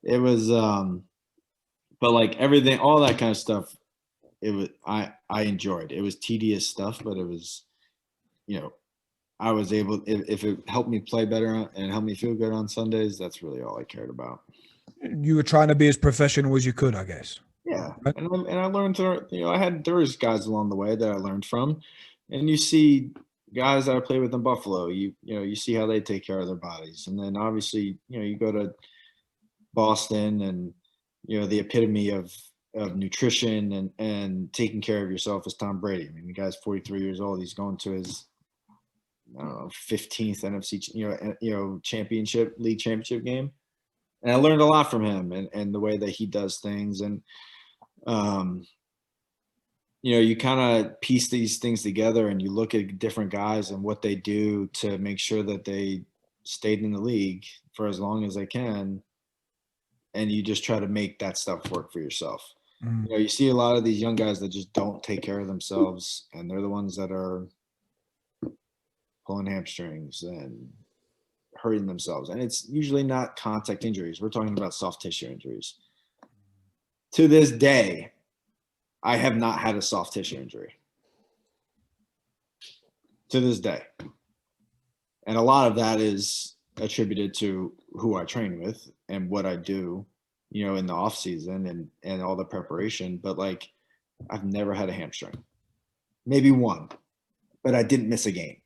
it was. But like everything, all that kind of stuff, I enjoyed. It was tedious stuff, but it was, I was able, if it helped me play better and helped me feel good on Sundays, that's really all I cared about. You were trying to be as professional as you could, I guess. Yeah. Right? And I learned there was guys along the way that I learned from, and you see guys that I played with in Buffalo, you see how they take care of their bodies. And then obviously, you go to Boston and, the epitome of nutrition and taking care of yourself is Tom Brady. I mean, the guy's 43 years old. He's going to his, 15th NFC, league championship game. And I learned a lot from him and the way that he does things. And, you kind of piece these things together and you look at different guys and what they do to make sure that they stayed in the league for as long as they can. And you just try to make that stuff work for yourself. Mm. You see a lot of these young guys that just don't take care of themselves, and they're the ones that are pulling hamstrings and hurting themselves. And it's usually not contact injuries. We're talking about soft tissue injuries. To this day, I have not had a soft tissue injury. To this day. And a lot of that is attributed to who I train with and what I do, in the off season and all the preparation. But like, I've never had a hamstring, maybe one, but I didn't miss a game.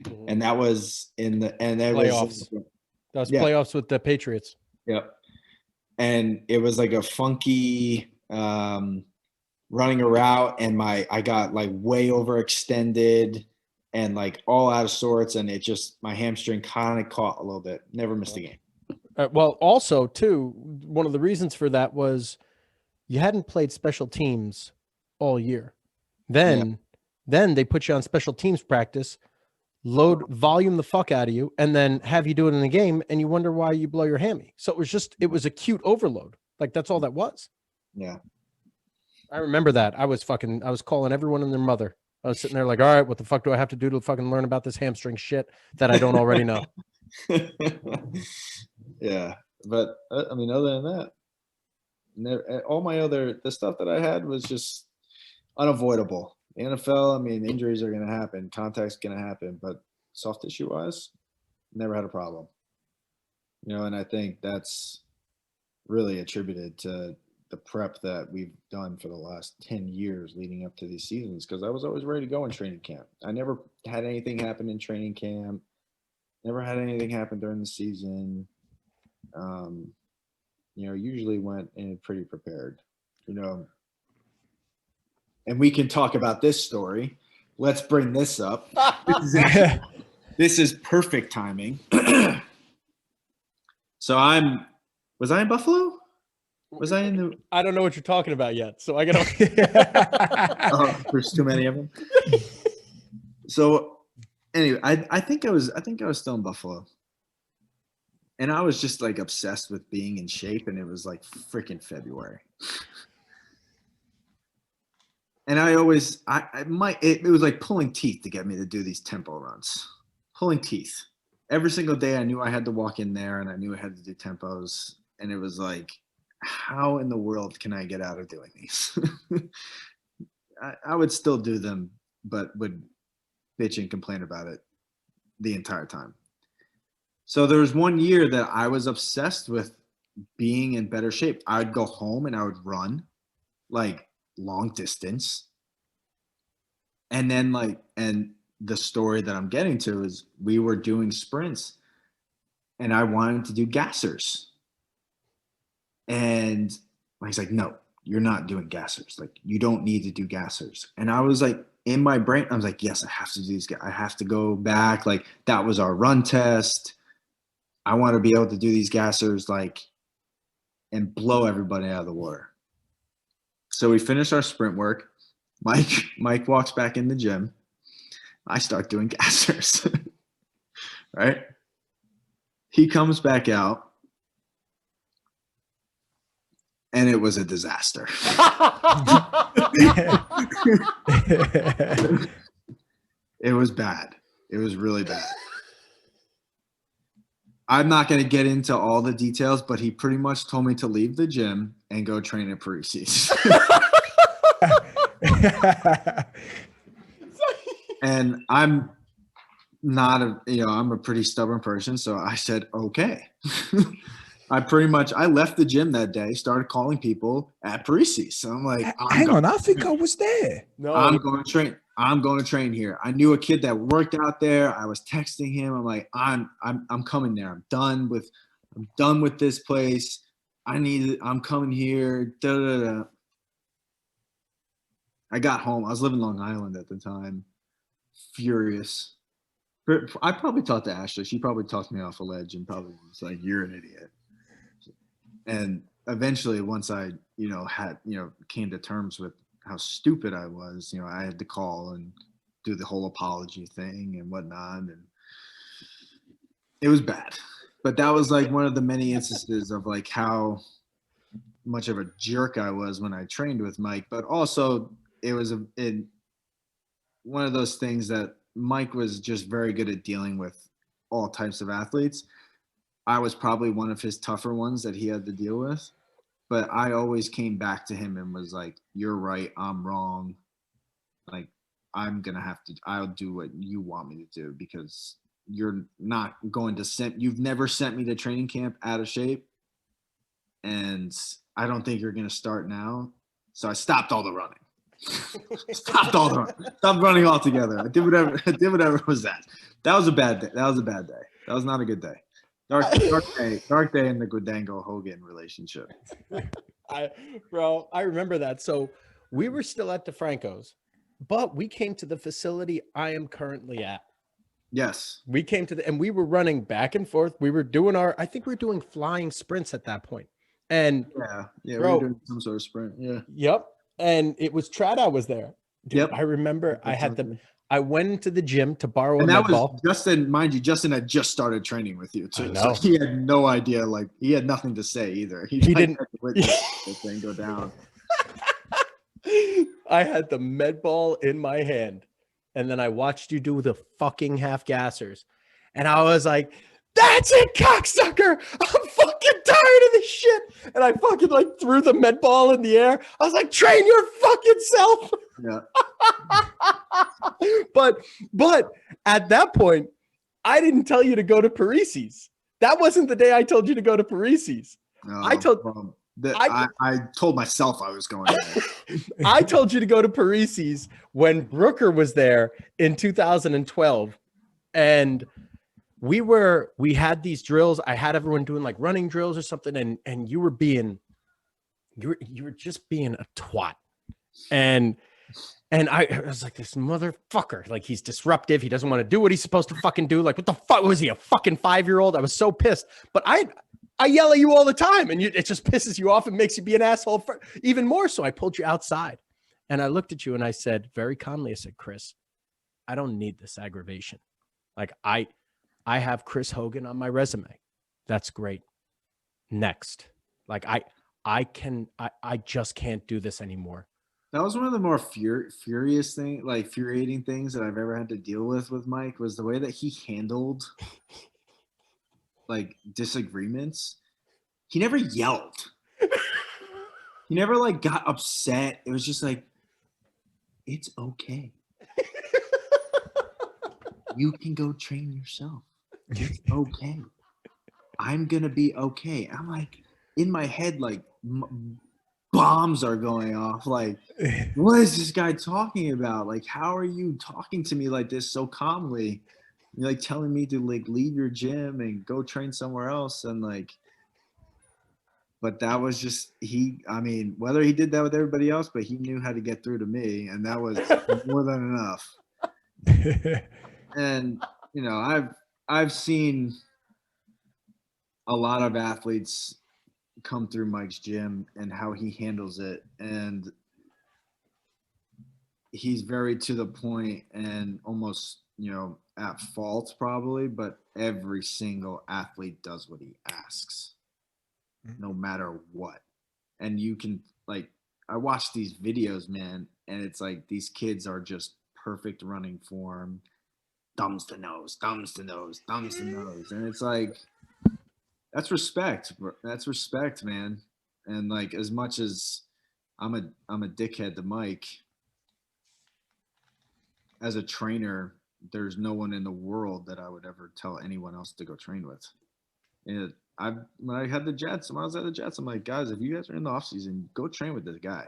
Mm-hmm. And that was playoffs. Playoffs with the Patriots. Yep. And it was like a funky, running a route and I got like way overextended and like all out of sorts. And it just, my hamstring kind of caught a little bit, never missed a game. Well, also too, one of the reasons for that was you hadn't played special teams all year. Then they put you on special teams practice, load volume the fuck out of you, and then have you do it in the game, and you wonder why you blow your hammy. So it was acute overload. Like that's all that was. Yeah. I remember that. I was calling everyone and their mother. I was sitting there like, all right, what the fuck do I have to do to fucking learn about this hamstring shit that I don't already know? Yeah. But I mean, other than that, all the stuff that I had was just unavoidable. The NFL, I mean, injuries are going to happen. Contact's going to happen. But soft tissue wise, never had a problem. And I think that's really attributed to the prep that we've done for the last 10 years leading up to these seasons, because I was always ready to go in training camp. I never had anything happen in training camp, never had anything happen during the season. Usually went in pretty prepared, and we can talk about this story. Let's bring this up. This is perfect timing. So was I in Buffalo? Was I in the? I don't know what you're talking about yet, so I gotta. Oh, there's too many of them. So, anyway, I think I was still in Buffalo, and I was just like obsessed with being in shape, and it was like freaking February. And I always, it was like pulling teeth to get me to do these tempo runs. Pulling teeth. Every single day I knew I had to walk in there and I knew I had to do tempos. And it was like, how in the world can I get out of doing these? I would still do them, but would bitch and complain about it the entire time. So there was one year that I was obsessed with being in better shape. I would go home and I would run like long distance. And then and the story that I'm getting to is we were doing sprints and I wanted to do gassers. And he's like, no, you're not doing gassers. Like, you don't need to do gassers. And I was like, in my brain, I was like, yes, I have to do these. I have to go back. Like, that was our run test. I want to be able to do these gassers, like, and blow everybody out of the water. So we finish our sprint work. Mike walks back in the gym. I start doing gassers, right? He comes back out, and it was a disaster. It was bad. It was really bad. I'm not going to get into all the details, but he pretty much told me to leave the gym and go train at Parisi's. And I'm not I'm a pretty stubborn person. So I said, okay. I left the gym that day, started calling people at Parisi's. So I'm like, hang on, I think I was there. No, I'm going to train here. I knew a kid that worked out there. I was texting him. I'm like, I'm coming there. I'm done with this place. I'm coming here. Da, da, da. I got home. I was living Long Island at the time. Furious. I probably talked to Ashley. She probably talked me off a ledge and probably was like, you're an idiot. And eventually, once I, came to terms with how stupid I was, I had to call and do the whole apology thing and whatnot. And it was bad. But that was like one of the many instances of like how much of a jerk I was when I trained with Mike. But also it was one of those things that Mike was just very good at dealing with all types of athletes. I was probably one of his tougher ones that he had to deal with. But I always came back to him and was like, you're right, I'm wrong. Like, I'll do what you want me to do because you're not going to you've never sent me to training camp out of shape. And I don't think you're going to start now. So I stopped all the running. Stopped running altogether. I did whatever was that. That was a bad day. That was not a good day. Dark day in the Guadango Hogan relationship. I remember that. So we were still at DeFrancos, but we came to the facility I am currently at. Yes. We came to and we were running back and forth. We were doing I think we were doing flying sprints at that point. And we were doing some sort of sprint. Yeah. Yep. And it was Trada was there. Dude, yep. I remember I went into the gym to borrow a med ball. Justin, mind you, Justin had just started training with you too. So he had no idea, like he had nothing to say either. He didn't witness the thing go down. I had the med ball in my hand, and then I watched you do the fucking half gassers. And I was like, that's it, cocksucker. I'm fucking tired of this shit. And I fucking like threw the med ball in the air. I was like, train your fucking self. Yeah. But at that point, I didn't tell you to go to Parisi's. That wasn't the day I told you to go to Parisi's. I told myself I was going there. I told you to go to Parisi's when Brooker was there in 2012. And we had these drills. I had everyone doing like running drills or something. And you were just being a twat. And I was like, this motherfucker, like he's disruptive. He doesn't want to do what he's supposed to fucking do. Like, what the fuck was he, a fucking 5-year-old? I was so pissed. But I I yell at you all the time, and it just pisses you off and makes you be an asshole even more. So I pulled you outside, and I looked at you and I said very calmly, I said, Chris, I don't need this aggravation. Like I have Chris Hogan on my resume. That's great. Next. Like I just can't do this anymore. That was one of the more furious thing, like infuriating things that I've ever had to deal with Mike, was the way that he handled like disagreements. He never yelled. He never like got upset. It was just like, it's okay. You can go train yourself. It's okay. I'm gonna be okay. I'm like, in my head, like bombs are going off. Like, what is this guy talking about? Like, how are you talking to me like this so calmly? You're like telling me to like leave your gym and go train somewhere else. And like, but that was just I mean, whether he did that with everybody else, but he knew how to get through to me, and that was more than enough. And you know, I've seen a lot of athletes come through Mike's gym and how he handles it, and he's very to the point and almost, you know, at fault probably, but every single athlete does what he asks, no matter what. And you can, like, I watch these videos, man, and it's like these kids are just perfect running form, thumbs to nose, thumbs to nose, thumbs to nose, and it's like, that's respect. That's respect, man. And like, as much as I'm a dickhead to Mike, as a trainer, there's no one in the world that I would ever tell anyone else to go train with. And when I had the Jets, when I was at the Jets, I'm like, guys, if you guys are in the off season, go train with this guy.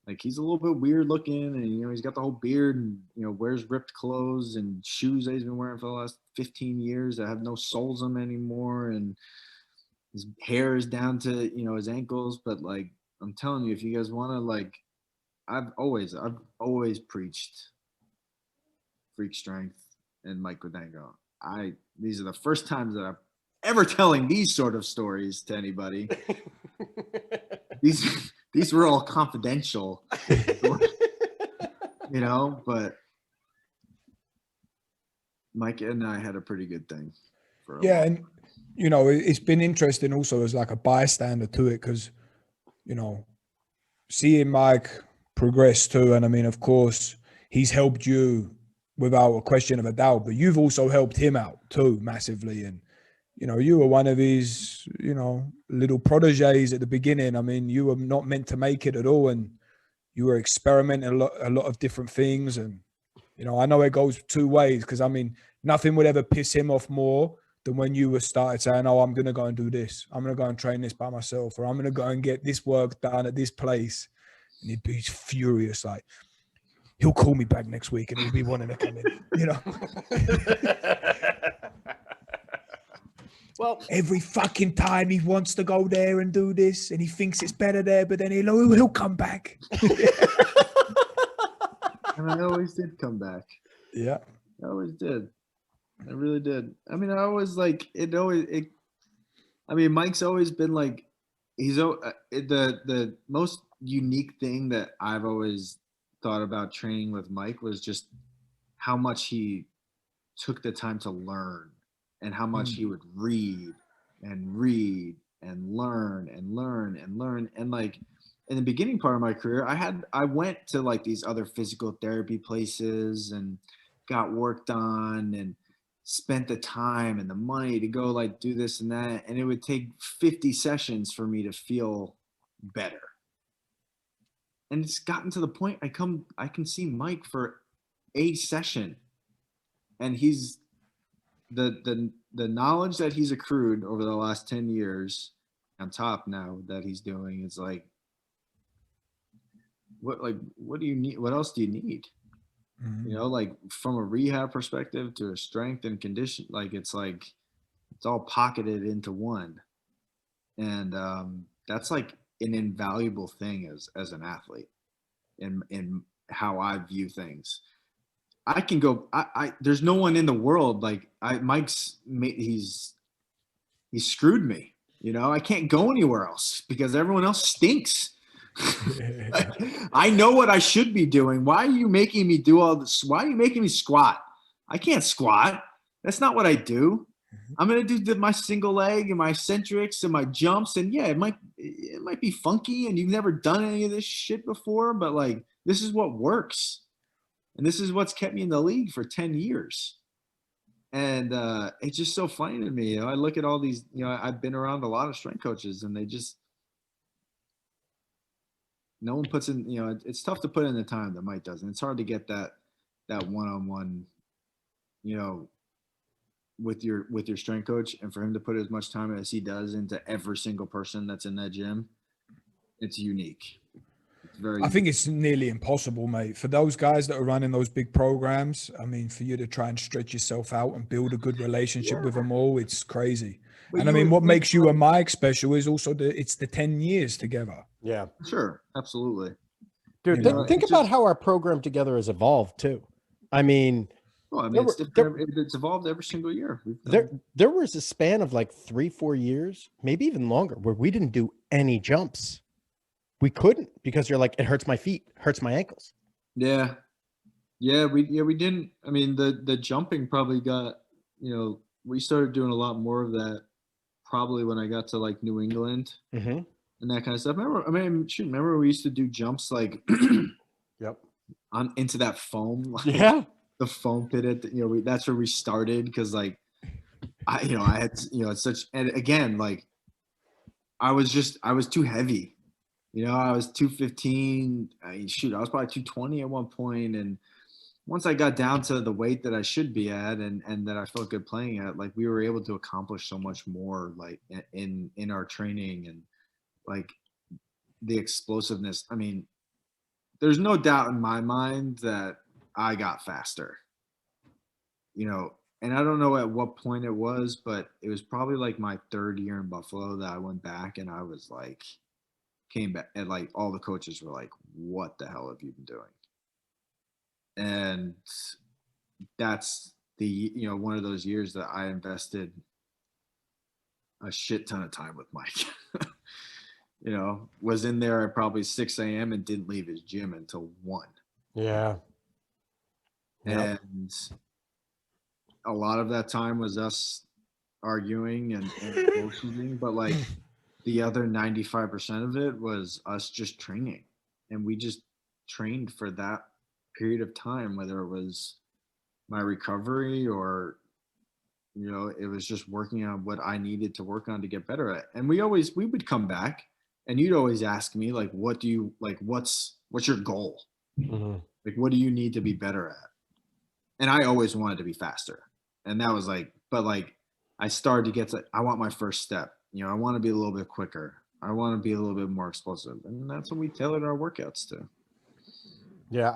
Like, he's a little bit weird looking, and you know, he's got the whole beard, and you know, wears ripped clothes and shoes that he's been wearing for the last 15 years that have no soles on them anymore, and his hair is down to, you know, his ankles. But like, I'm telling you, if you guys want to, like, I've always preached freak strength and Mike Gudango. These are the first times that I'm ever telling these sort of stories to anybody. These were all confidential, you know, but Mike and I had a pretty good thing for a while. And you know, it's been interesting also as like a bystander to it, because, you know, seeing Mike progress too, and I mean, of course, he's helped you without a question of a doubt, but you've also helped him out too massively. And you know, you were one of his, you know, little proteges at the beginning. I mean, you were not meant to make it at all, and you were experimenting a lot of different things. And you know, I know it goes two ways, because I mean, nothing would ever piss him off more than when you were started saying, "Oh, I'm going to go and do this. I'm going to go and train this by myself, or I'm going to go and get this work done at this place." And he'd be furious, like, he'll call me back next week and he'll be wanting to come in, you know. Well, every fucking time he wants to go there and do this, and he thinks it's better there, but then he'll come back. And I always did come back. Yeah, I always did. I really did. I mean, I always like it. I mean, Mike's always been like, he's the most unique thing that I've always thought about training with Mike was just how much he took the time to learn, and how much he would read and learn and learn and learn. And like, in the beginning part of my career, I went to like these other physical therapy places and got work done and spent the time and the money to go like do this and that. And it would take 50 sessions for me to feel better. And it's gotten to the point I can see Mike for a session, and he's the knowledge that he's accrued over the last 10 years on top now that he's doing is like, what do you need? What else do you need? You know, like from a rehab perspective to a strength and condition, like it's all pocketed into one. And that's like an invaluable thing as an athlete in how I view things. I can go, there's no one in the world like Mike's, he's he screwed me. You know, I can't go anywhere else because everyone else stinks. I know what I should be doing. Why are you making me do all this? Why are you making me squat? I can't squat. That's not what I do. I'm going to do my single leg and my eccentrics and my jumps. And yeah, it might be funky and you've never done any of this shit before, but like, this is what works. And this is what's kept me in the league for 10 years. And it's just so funny to me. You know, I look at all these, you know, I've been around a lot of strength coaches and they just, no one puts in, you know, it's tough to put in the time that Mike does. And it's hard to get that one-on-one, you know, with your strength coach, and for him to put as much time as he does into every single person that's in that gym, it's unique. It's very I think it's nearly impossible, mate, for those guys that are running those big programs. I mean, for you to try and stretch yourself out and build a good relationship with them all, it's crazy. But and I mean, what makes you and Mike special is also it's the 10 years together. Yeah, sure, absolutely, dude. Think about how our program together has evolved too. I mean, well, I mean, it's evolved every single year. There was a span of like 3-4 years, maybe even longer, where we didn't do any jumps. We couldn't, because you're like, it hurts my feet, hurts my ankles. Yeah, we didn't. I mean, the jumping probably got, you know, we started doing a lot more of that probably when I got to like New England and that kind of stuff. Remember we used to do jumps like yep, on into that foam. Like, yeah. The foam pit at you know, that's where we started because like I had, you know, it's such, and again, like I was too heavy, you know, I was 215. I was probably 220 at one point, and once I got down to the weight that I should be at and that I felt good playing at, like we were able to accomplish so much more, like in our training and like the explosiveness. I mean, there's no doubt in my mind that I got faster, you know, and I don't know at what point it was, but it was probably like my third year in Buffalo that I went back and I was like, came back and like all the coaches were like, what the hell have you been doing? And that's you know, one of those years that I invested a shit ton of time with Mike. You know, was in there at probably 6 a.m. and didn't leave his gym until 1. Yeah. Yep. And a lot of that time was us arguing and bullshitting, but like the other 95% of it was us just training. And we just trained for that period of time, whether it was my recovery or, you know, it was just working on what I needed to work on to get better at. And we would come back and you'd always ask me like, what do you like, what's your goal? Like, what do you need to be better at? And I always wanted to be faster. And that was like, but like I started to get to, I want my first step, you know, I want to be a little bit quicker. I want to be a little bit more explosive. And that's what we tailored our workouts to. Yeah.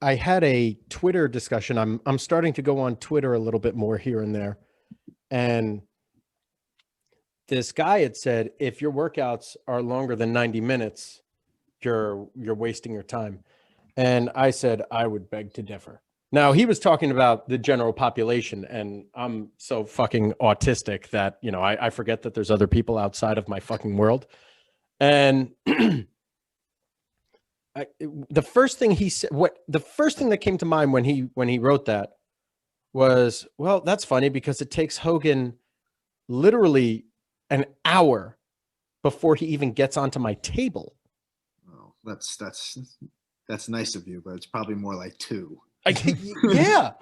I had a Twitter discussion. I'm starting to go on Twitter a little bit more here and there. And this guy had said, if your workouts are longer than 90 minutes, you're wasting your time. And I said, I would beg to differ. Now, he was talking about the general population, and I'm so fucking autistic that, you know, I forget that there's other people outside of my fucking world. And the first thing he said, the first thing that came to mind when he wrote that was, well, that's funny because it takes Hogan literally an hour before he even gets onto my table. Oh, that's nice of you, but it's probably more like 2. Yeah,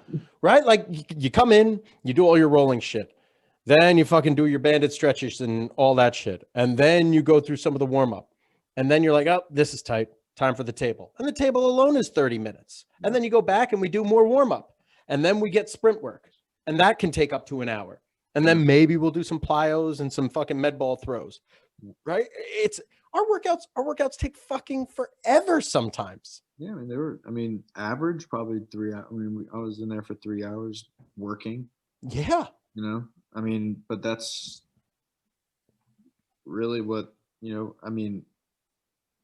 right. Like you come in, you do all your rolling shit, then you fucking do your banded stretches and all that shit, and then you go through some of the warm up, and then you're like, oh, this is tight. Time for the table, and the table alone is 30 minutes, and then you go back and we do more warm up, and then we get sprint work, and that can take up to an hour, and then maybe we'll do some plyos and some fucking med ball throws. Right? It's our workouts take fucking forever sometimes. Yeah, I mean, average probably 3 hours. I mean, I was in there for 3 hours working. Yeah. You know, I mean, but that's really what, you know, I mean,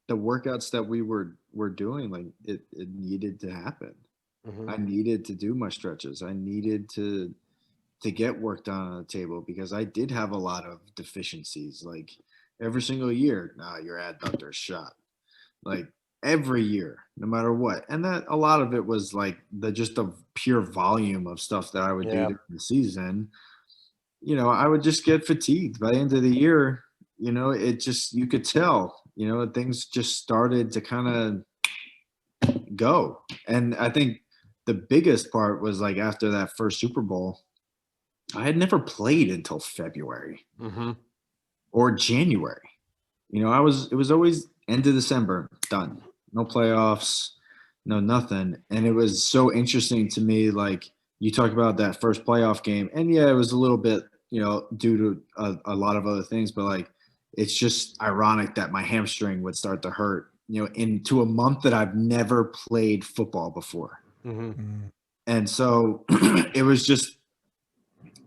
the workouts that we were doing, like it needed to happen. I needed to do my stretches. I needed to to get work done on the table because I did have a lot of deficiencies. Like every single year, your adductor is shot. Like every year, no matter what. And that a lot of it was like the pure volume of stuff that I would do during the season. You know, I would just get fatigued by the end of the year. You know, it just, you could tell, you know, things just started to kind of go. And I think the biggest part was like after that first Super Bowl, I had never played until February or January. You know, it was always end of December, done. No playoffs, no nothing. And it was so interesting to me, like you talk about that first playoff game. And yeah, it was a little bit, you know, due to a lot of other things, but like, it's just ironic that my hamstring would start to hurt, you know, into a month that I've never played football before. And so it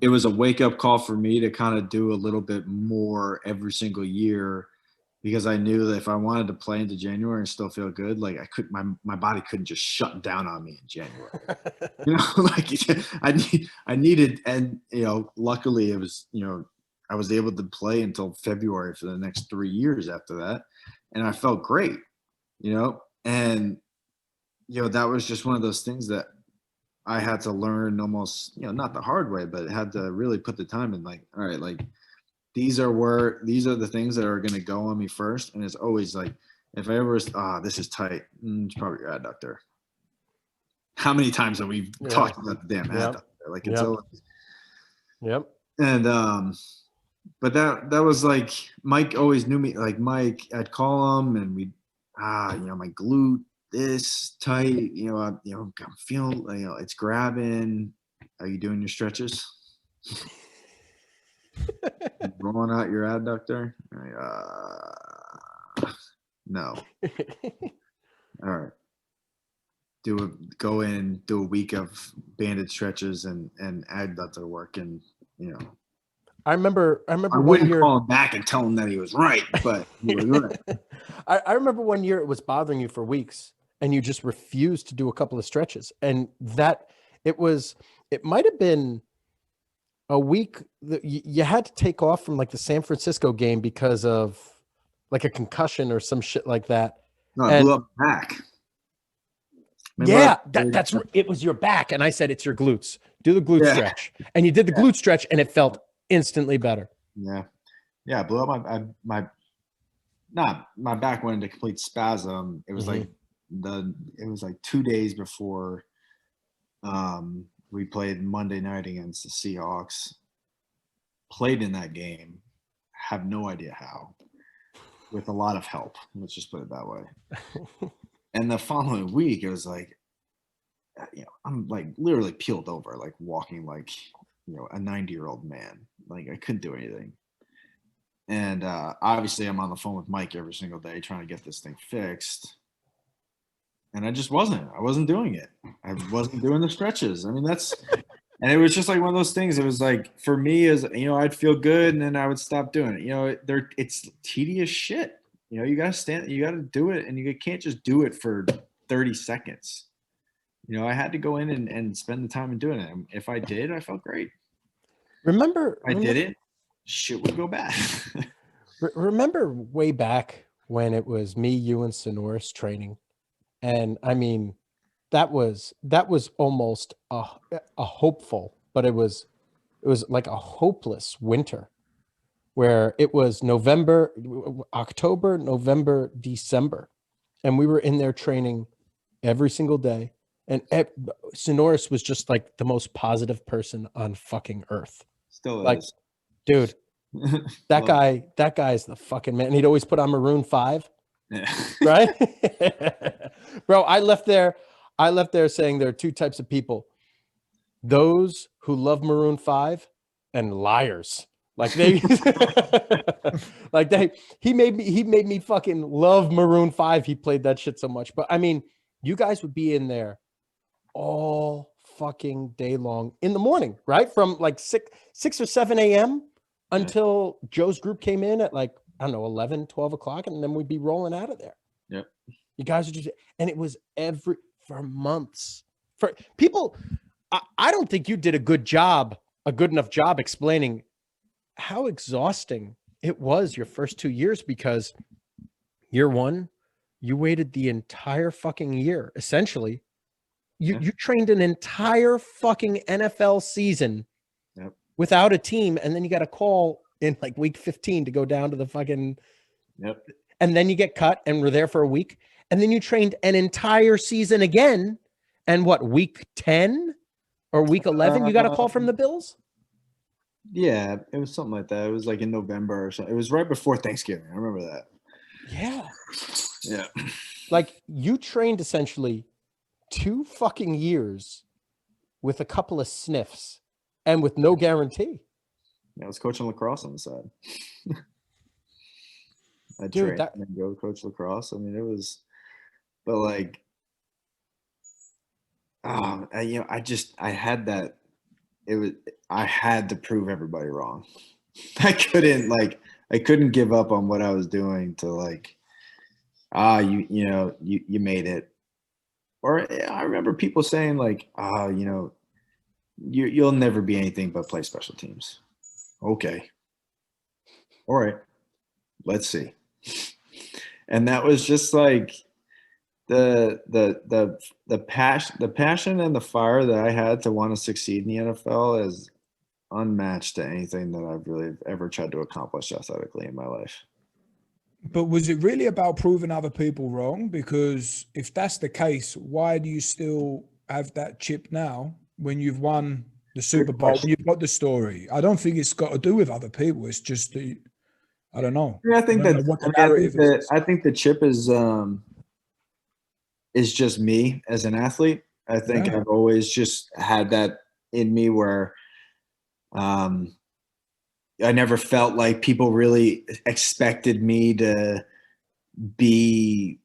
was a wake-up call for me to kind of do a little bit more every single year because I knew that if I wanted to play into January and still feel good, like I could, my body couldn't just shut down on me in January. You know, like I needed, and you know, luckily it was, you know, I was able to play until February for the next 3 years after that, and I felt great, you know, and you know that was just one of those things that I had to learn almost, you know, not the hard way, but had to really put the time in. Like, all right, like these are the things that are going to go on me first. And it's always like, if I ever, this is tight, it's probably your adductor. How many times have we talked about the damn adductor? Like it's always, and, but that was like, Mike always knew me, like Mike, I'd call him and we'd, you know, my glute, this tight, you know, I'm feeling, you know, it's grabbing. Are you doing your stretches? Rolling out your adductor? No. All right. Go in, do a week of banded stretches and adductor work, and you know. I remember I one wouldn't year, call him back and tell him that he was right, but he was right. I remember one year it was bothering you for weeks and you just refused to do a couple of stretches. And that it might have been a week that you had to take off from like the San Francisco game because of like a concussion or some shit like that. No, I blew up my back. Remember it was your back. And I said, it's your glutes. Do the glute stretch. And you did the glute stretch and it felt instantly better. Yeah. I blew up my back went into complete spasm. It was like it was like 2 days before we played Monday night against the Seahawks. Played in that game. Have no idea how. With a lot of help. Let's just put it that way. And the following week, it was like, you know, I'm like literally peeled over, like walking like, you know, a 90-year-old man. Like I couldn't do anything. And obviously I'm on the phone with Mike every single day trying to get this thing fixed. And I wasn't doing it. I wasn't doing the stretches. I mean, and it was just like one of those things. It was like, for me, as you know, I'd feel good and then I would stop doing it. You know, it's tedious shit. You know, you got to do it, and you can't just do it for 30 seconds. You know, I had to go in and spend the time in doing it. And if I did, I felt great. Remember, I did it, shit would go bad. Remember way back when it was me, you, and Sonoris training, and I mean, that was almost a hopeful, but it was like a hopeless winter, where it was October, November, December, and we were in there training every single day, and Sonoris was just like the most positive person on fucking earth. Still like, is. Dude, that guy's the fucking man. He'd always put on Maroon 5. Yeah. Right? Bro, I left there saying there are two types of people. Those who love Maroon 5 and liars. Like he made me fucking love Maroon 5. He played that shit so much. But I mean, you guys would be in there all fucking day long in the morning, right? From like 6 or 7 a.m. until Joe's group came in at like, I don't know, 11, 12 o'clock. And then we'd be rolling out of there. Yep. You guys are just, and it was for months. For people, I don't think you did a good job a good enough job explaining how exhausting it was your first 2 years, because year one, you waited the entire fucking year. Essentially, you trained an entire fucking NFL season without a team, and then you got a call in like week 15 to go down to the fucking and then you get cut and we're there for a week, and then you trained an entire season again, and what, week 10 or week 11 you got a call from the Bills? Yeah, it was something like that. It was like in November or something. It was right before Thanksgiving. I remember that. Yeah. Like, you trained essentially 2 fucking years with a couple of sniffs and with no guarantee. Yeah, I was coaching lacrosse on the side. I Dude, trained and go coach lacrosse. I mean, it was, but like, I had that. I had to prove everybody wrong. I couldn't give up on what I was doing to like, you made it. Or I remember people saying like, you'll never be anything but play special teams. Okay. All right. Let's see. And that was just like the passion and the fire that I had to want to succeed in the NFL is unmatched to anything that I've really ever tried to accomplish athletically in my life. But was it really about proving other people wrong? Because if that's the case, why do you still have that chip now when you've won the Super Bowl, when you've got the story? I don't think it's got to do with other people. It's just I don't know. Yeah, I think the chip is just me as an athlete. I think I've always just had that in me where I never felt like people really expected me to be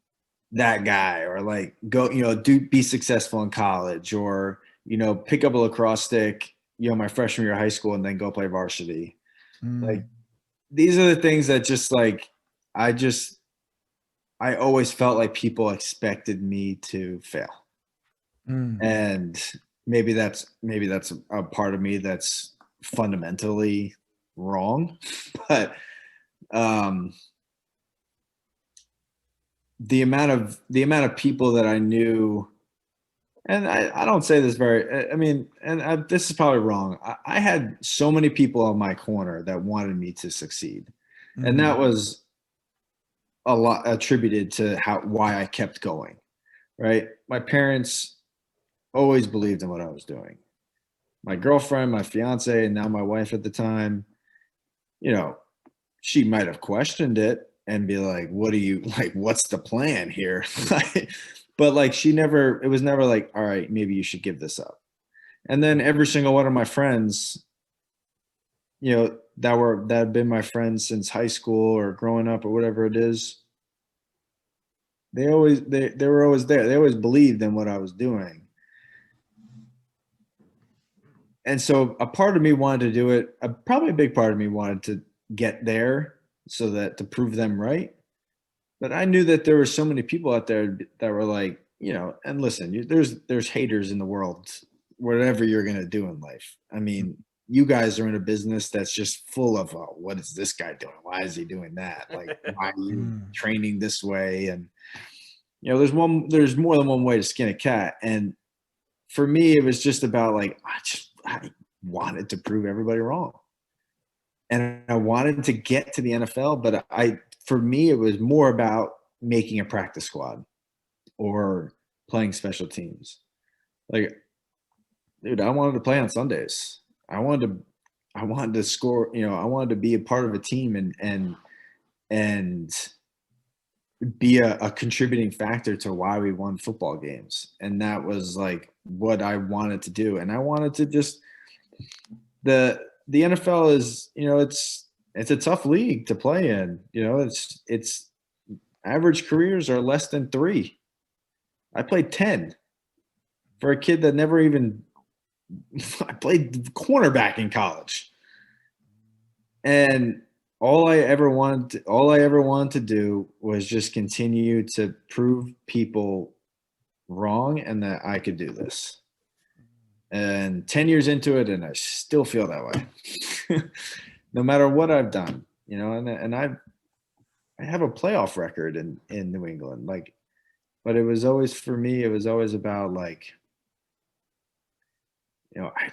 that guy or like go, be successful in college or, pick up a lacrosse stick, my freshman year of high school and then go play varsity. Like, these are the things that just like, I always felt like people expected me to fail. And maybe that's a part of me that's fundamentally wrong, but the amount of people that I knew, and I don't say this this is probably wrong. I had so many people on my corner that wanted me to succeed. And that was a lot attributed to why I kept going, right? My parents always believed in what I was doing. My girlfriend, my fiance, and now my wife at the time, she might have questioned it and be like, what's the plan here? But like, it was never like, all right, maybe you should give this up. And then every single one of my friends, that had been my friends since high school or growing up or whatever it is, they were always there. They always believed in what I was doing. And so a part of me wanted to do it. Probably a big part of me wanted to get there so that to prove them right. But I knew that there were so many people out there that were like, and listen, there's haters in the world, whatever you're going to do in life. I mean, you guys are in a business that's just full of, what is this guy doing? Why is he doing that? Like, why are you training this way? And, there's more than one way to skin a cat. And for me, it was just about like, I wanted to prove everybody wrong. And I wanted to get to the NFL, but for me, it was more about making a practice squad or playing special teams. Like, dude, I wanted to play on Sundays. I wanted to score, I wanted to be a part of a team and be a contributing factor to why we won football games. And that was like what I wanted to do. And I wanted to just, the NFL is, it's a tough league to play in. It's average careers are less than 3. I played 10 for a kid that never even, I played cornerback in college. And all I ever wanted to do was just continue to prove people wrong and that I could do this. And 10 years into it, and I still feel that way. No matter what I've done, you know, and I have a playoff record in New England, like, but it was always, for me, it was always about, like, you know, I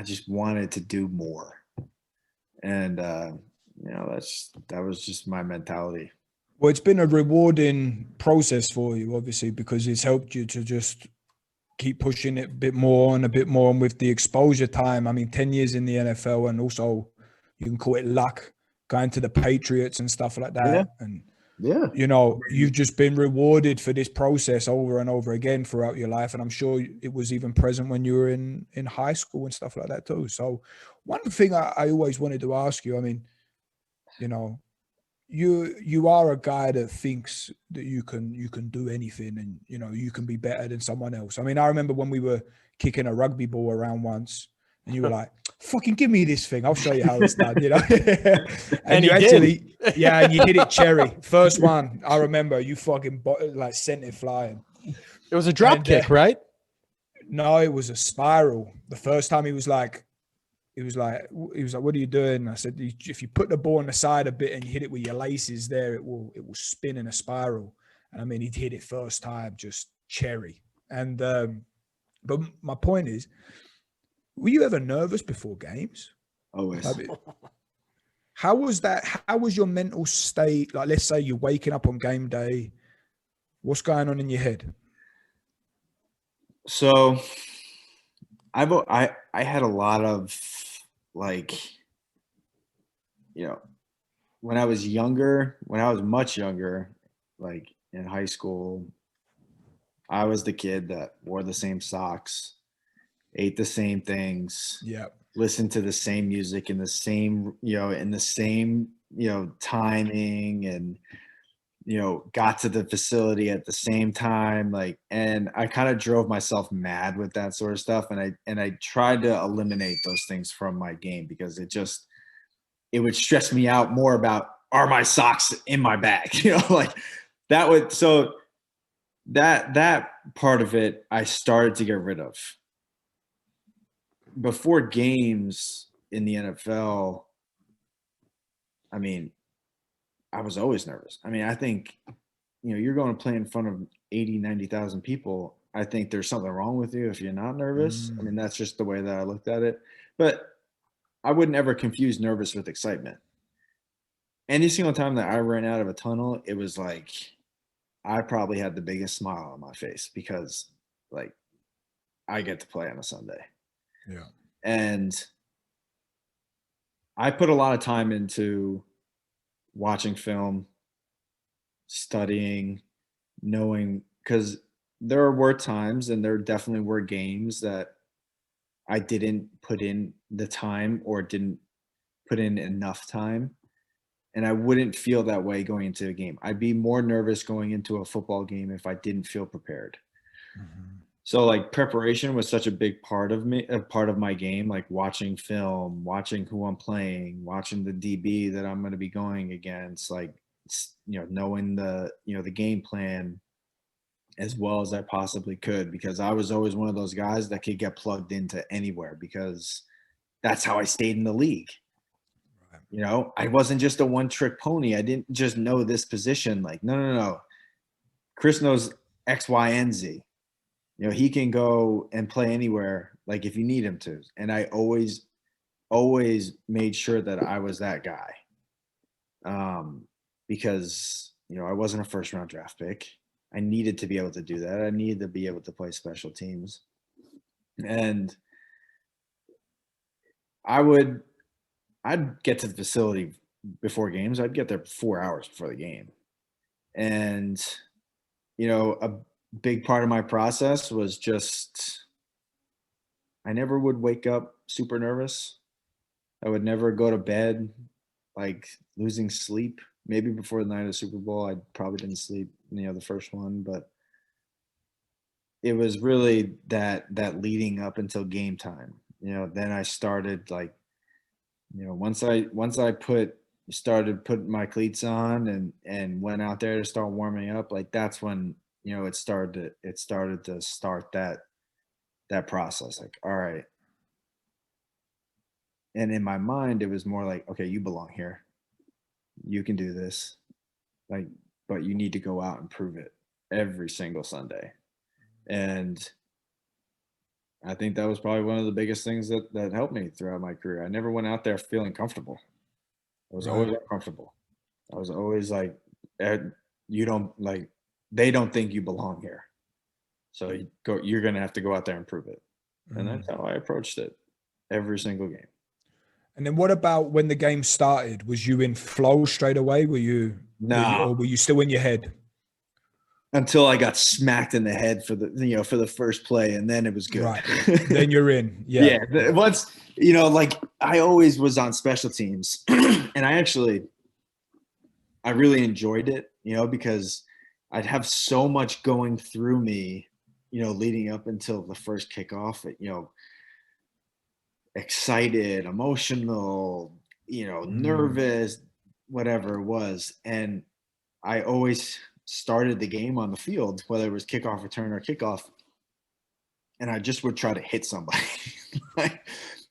just wanted to do more. And you know, that was just my mentality. Well, it's been a rewarding process for you, obviously, because it's helped you to just keep pushing it a bit more and a bit more. And with the exposure time, I mean, 10 years in the NFL, and also you can call it luck, going to the Patriots and stuff like that. Yeah. And, Yeah. you know, you've just been rewarded for this process over and over again throughout your life. And I'm sure it was even present when you were in high school and stuff like that too. So one thing I always wanted to ask you, I mean, you know, you are a guy that thinks that you can do anything, and you know you can be better than someone else. I mean, I remember when we were kicking a rugby ball around once, and you were like, "Fucking give me this thing, I'll show you how it's done," you know. And you actually, yeah, and you hit it cherry. First one, I remember you fucking like sent it flying. It was a drop kick, right? No, it was a spiral. The first time he was like, what are you doing? I said, if you put the ball on the side a bit and you hit it with your laces there, it will spin in a spiral. And I mean, he'd hit it first time, just cherry. And, but my point is, were you ever nervous before games? Always. How was that? How was your mental state? Like, let's say you're waking up on game day. What's going on in your head? So I had a lot of, like, you know, when I was much younger, like in high school, I was the kid that wore the same socks, ate the same things, listened to the same music in the same, timing, and, you know, got to the facility at the same time. Like, and I kind of drove myself mad with that sort of stuff. And I tried to eliminate those things from my game, because it would stress me out more about, are my socks in my bag? You know, like so that part of it, I started to get rid of. Before games in the NFL, I mean, I was always nervous. I mean, I think, you know, you're going to play in front of 80, 90,000 people. I think there's something wrong with you if you're not nervous. I mean, that's just the way that I looked at it. But I wouldn't ever confuse nervous with excitement. Any single time that I ran out of a tunnel, it was like I probably had the biggest smile on my face, because, like, I get to play on a Sunday. Yeah. And I put a lot of time into watching film, studying, knowing, because there were times, and there definitely were games that I didn't put in the time, or didn't put in enough time. And I wouldn't feel that way going into a game. I'd be more nervous going into a football game if I didn't feel prepared. Mm-hmm. So, like, preparation was such a big part of my game, like watching film, watching who I'm playing, watching the DB that I'm going to be going against, like, you know, knowing the game plan as well as I possibly could, because I was always one of those guys that could get plugged into anywhere, because that's how I stayed in the league. Right. You know, I wasn't just a one-trick pony. I didn't just know this position. Like, no. Chris knows X, Y, and Z. You know, he can go and play anywhere, like, if you need him to. And I always made sure that I was that guy. Because, you know, I wasn't a first-round draft pick. I needed to be able to do that. I needed to be able to play special teams. And I'd get to the facility before games. I'd get there 4 hours before the game. And, you know, a big part of my process was just, I never would wake up super nervous. I would never go to bed like losing sleep. Maybe before the night of the Super Bowl, I probably didn't sleep, you know, the first one, but it was really that leading up until game time. You know, then I started, like, you know, once I started putting my cleats on and went out there to start warming up, like, that's when, you know, it started to start that that process. Like, all right. And in my mind, it was more like, okay, you belong here. You can do this. Like, but you need to go out and prove it every single Sunday. And I think that was probably one of the biggest things that helped me throughout my career. I never went out there feeling comfortable. I was always uncomfortable. I was always like, you don't like, they don't think you belong here. So you're going to have to go out there and prove it. And that's how I approached it every single game. And then what about when the game started? Was you in flow straight away? Were you still in your head? Until I got smacked in the head for the first play, and then it was good. Right. Then you're in. Yeah. Yeah. Once, like I always was on special teams, and I really enjoyed it, because I'd have so much going through me, leading up until the first kickoff, excited, emotional, nervous, whatever it was. And I always started the game on the field, whether it was kickoff, return, or kickoff, and I just would try to hit somebody.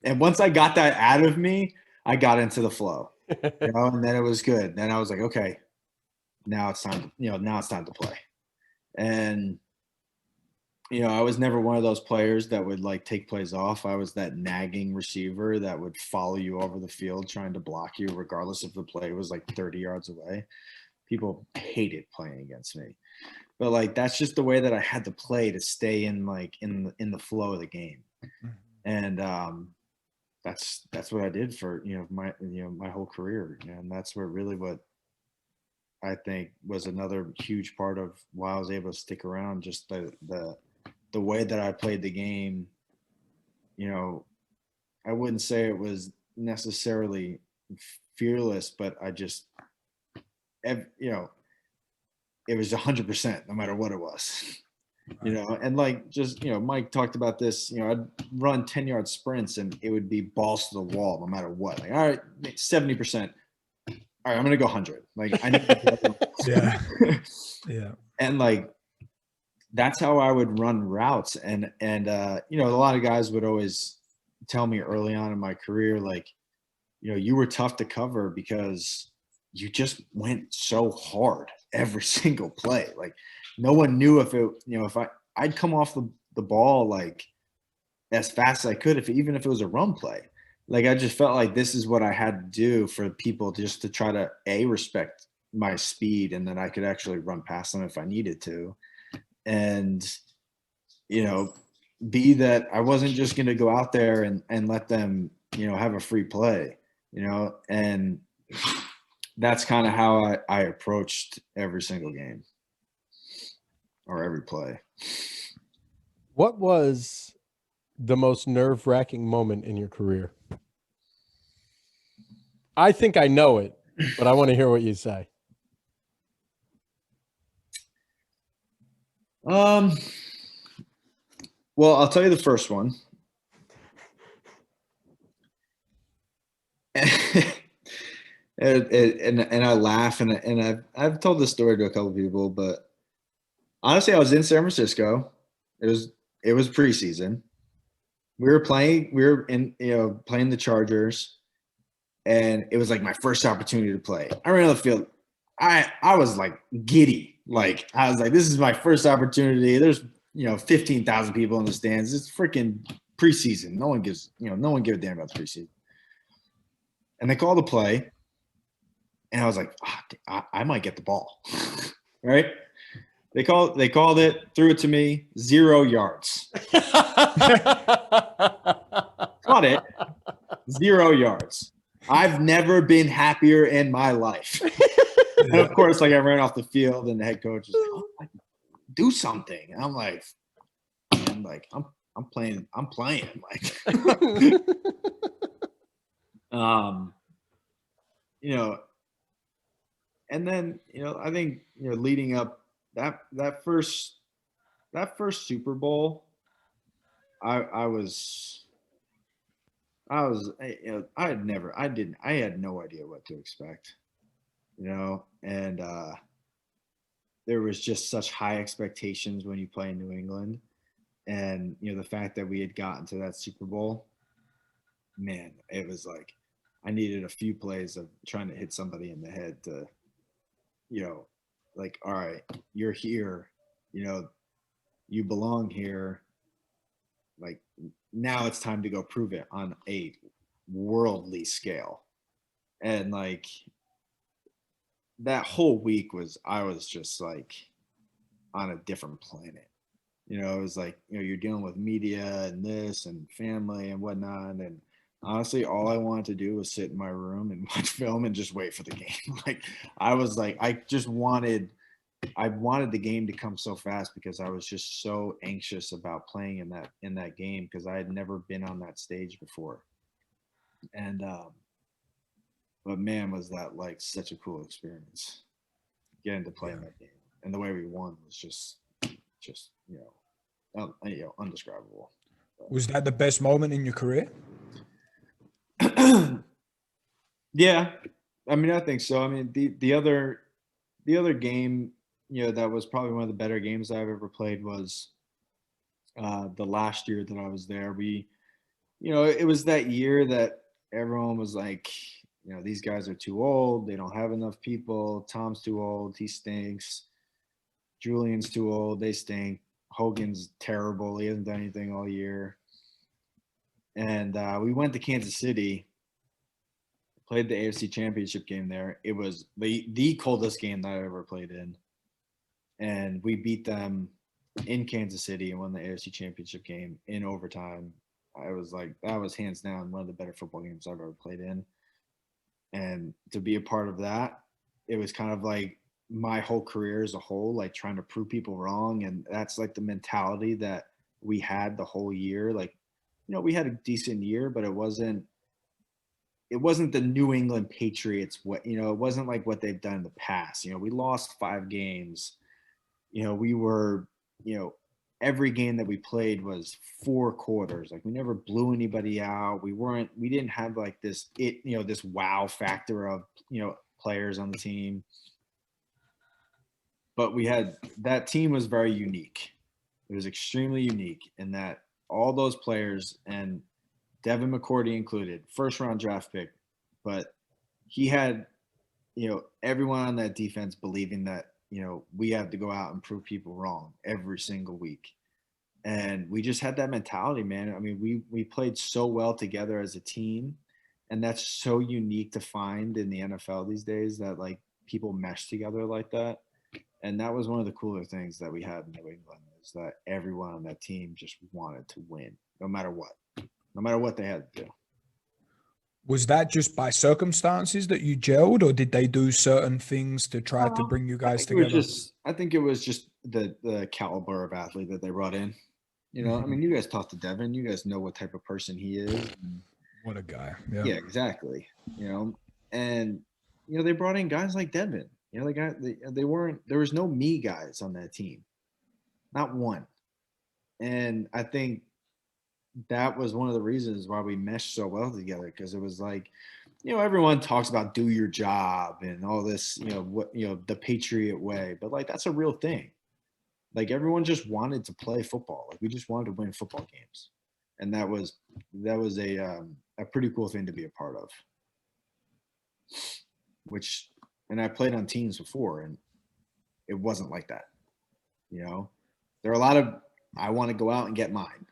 And once I got that out of me, I got into the flow, and then it was good. Then I was like, okay, now it's time to play. And I was never one of those players that would like take plays off. I was that nagging receiver that would follow you over the field trying to block you, regardless if the play was like 30 yards away. People hated playing against me, but like that's just the way that I had to play to stay in the flow of the game. And that's what I did for my whole career, and that's what I think was another huge part of why I was able to stick around. Just the way that I played the game. I wouldn't say it was necessarily fearless, but I just it was 100% no matter what it was. And like just Mike talked about this. I'd run 10-yard sprints and it would be balls to the wall no matter what. Like, all right, 70%. All right, I'm gonna go 100. Like I need to yeah. And like that's how I would run routes. And a lot of guys would always tell me early on in my career, like, you were tough to cover because you just went so hard every single play. Like no one knew if I'd come off the ball like as fast as I could, even if it was a run play. Like I just felt like this is what I had to do for people just to try to respect my speed, and then I could actually run past them if I needed to. And, be that I wasn't just going to go out there and let them, have a free play, and that's kind of how I approached every single game or every play. What was the most nerve-wracking moment in your career? I think I know it, but I want to hear what you say. Well, I'll tell you the first one. And I laugh, and I've told this story to a couple of people, but honestly, I was in San Francisco. It was preseason. We were playing the Chargers, and it was like my first opportunity to play. I ran on the field. I was like giddy. Like I was like, this is my first opportunity. There's 15,000 people in the stands. It's freaking preseason. No one gives a damn about the preseason. And they called the play, and I was like, I might get the ball. Right? They called it, threw it to me, 0 yards. Caught it, 0 yards. I've never been happier in my life. And of course, like I ran off the field, and the head coach was like, "Oh, do something." And I'm like, I'm playing. Like, and then I think leading up that first Super Bowl, I had no idea what to expect, and there was just such high expectations when you play in New England. And, you know, the fact that we had gotten to that Super Bowl, man, it was like I needed a few plays of trying to hit somebody in the head to, you know, like, all right, you're here, you know, you belong here. Like, now it's time to go prove it on a worldly scale. And like that whole week I was just like on a different planet. You know, it was like, you know, you're dealing with media and this and family and whatnot. And honestly, all I wanted to do was sit in my room and watch film and just wait for the game. Like, I was like, I wanted the game to come so fast because I was just so anxious about playing in that game because I had never been on that stage before. And but man, was that like such a cool experience getting to play in that game. And the way we won was just you know, undescribable. Was that the best moment in your career? Yeah, I mean, I think so. I mean, the other game, you know, that was probably one of the better games I've ever played was the last year that I was there. We, you know, it was that year that everyone was like, you know, these guys are too old. They don't have enough people. Tom's too old. He stinks. Julian's too old. They stink. Hogan's terrible. He hasn't done anything all year. And we went to Kansas City, played the AFC Championship game there. It was the coldest game that I ever played in. And we beat them in Kansas City and won the AFC Championship game in overtime. I was like, that was hands down one of the better football games I've ever played in. And to be a part of that, it was kind of like my whole career as a whole, like trying to prove people wrong. And that's like the mentality that we had the whole year. Like, you know, we had a decent year, but it wasn't the New England Patriots. What, you know, it wasn't like what they've done in the past. You know, we lost 5 games. You know, we were, you know, every game that we played was 4 quarters. Like, we never blew anybody out. We didn't have like this, you know, this wow factor of, you know, players on the team. But that team was very unique. It was extremely unique in that all those players, and Devin McCourty included, first round draft pick, but he had, you know, everyone on that defense believing that, you know, we have to go out and prove people wrong every single week. And we just had that mentality, man. I mean, we played so well together as a team, and that's so unique to find in the NFL these days, that like people mesh together like that. And that was one of the cooler things that we had in New England, is that everyone on that team just wanted to win, no matter what they had to do. Was that just by circumstances that you gelled, or did they do certain things to try to bring you guys together? I think it was just the caliber of athlete that they brought in. You know, I mean, you guys talked to Devin. You guys know what type of person he is. What a guy. Yeah, exactly. You know, and, you know, they brought in guys like Devin. You know, there was no me guys on that team. Not one. And I think that was one of the reasons why we meshed so well together, because it was like, you know, everyone talks about do your job and all this, you know, what, you know, the Patriot way, but like, that's a real thing. Like, everyone just wanted to play football. Like, we just wanted to win football games. And that was a pretty cool thing to be a part of. And I played on teams before, and it wasn't like that. You know, there are a lot of, I want to go out and get mine.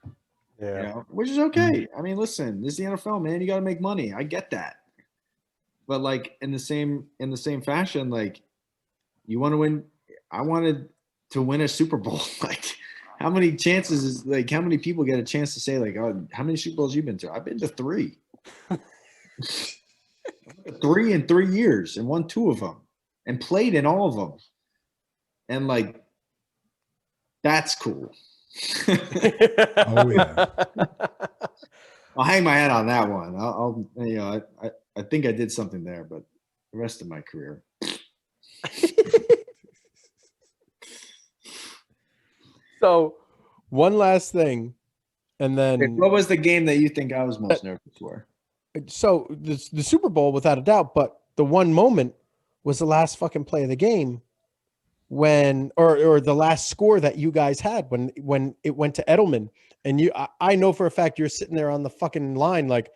Yeah. You know, which is okay. I mean, listen, this is the NFL, man. You got to make money. I get that. But like, in the same fashion, like, you want to win. I wanted to win a Super Bowl. Like, how many people get a chance to say, like, oh, how many Super Bowls you been to? I've been to 3. 3 in 3 years, and won 2 of them, and played in all of them. And like, that's cool. Oh yeah. I'll hang my hat on that one. I'll you know, I think I did something there, but the rest of my career. So, one last thing, and then What was the game that you think I was most nervous for? So the Super Bowl, without a doubt, but the one moment was the last fucking play of the game or the last score that you guys had when it went to Edelman, and I know for a fact you're sitting there on the fucking line like,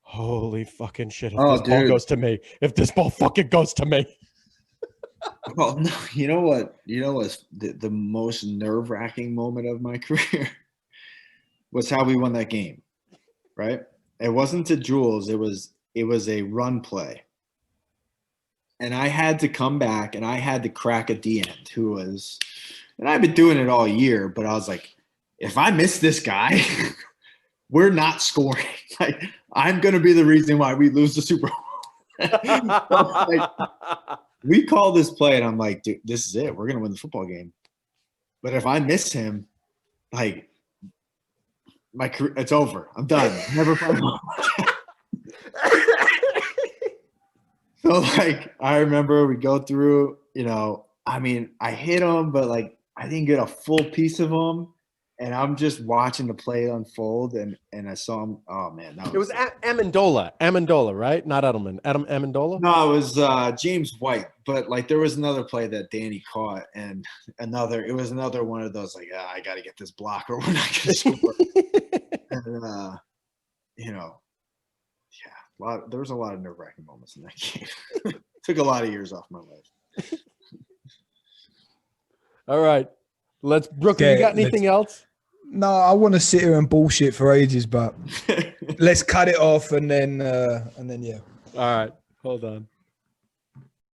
holy fucking shit, if this ball goes to me, if this ball fucking goes to me. Well, no, you know what? You know what's the most nerve-wracking moment of my career was how we won that game, right? It wasn't to Jules. It was a run play. And I had to come back and I had to crack a D end who was – and I've been doing it all year, but I was like, if I miss this guy, we're not scoring. Like, I'm going to be the reason why we lose the Super Bowl. Like, we call this play, and I'm like, dude, this is it. We're going to win the football game. But if I miss him, like, my career, it's over. I'm done. Never play ball. So, like, I remember we go through, you know, I mean, I hit him, but, like, I didn't get a full piece of him. And I'm just watching the play unfold, and I saw him. Oh, man. It was Amendola, right? Not Edelman. Amendola? No, it was James White. But, like, there was another play that Danny caught, and it was another one of those, like, I got to get this block or we're not going to score. And, you know, yeah, there was a lot of nerve-wracking moments in that game. Took a lot of years off my life. All right. Brooker, you got anything else? No, I want to sit here and bullshit for ages, but let's cut it off and then yeah. All right. Hold on.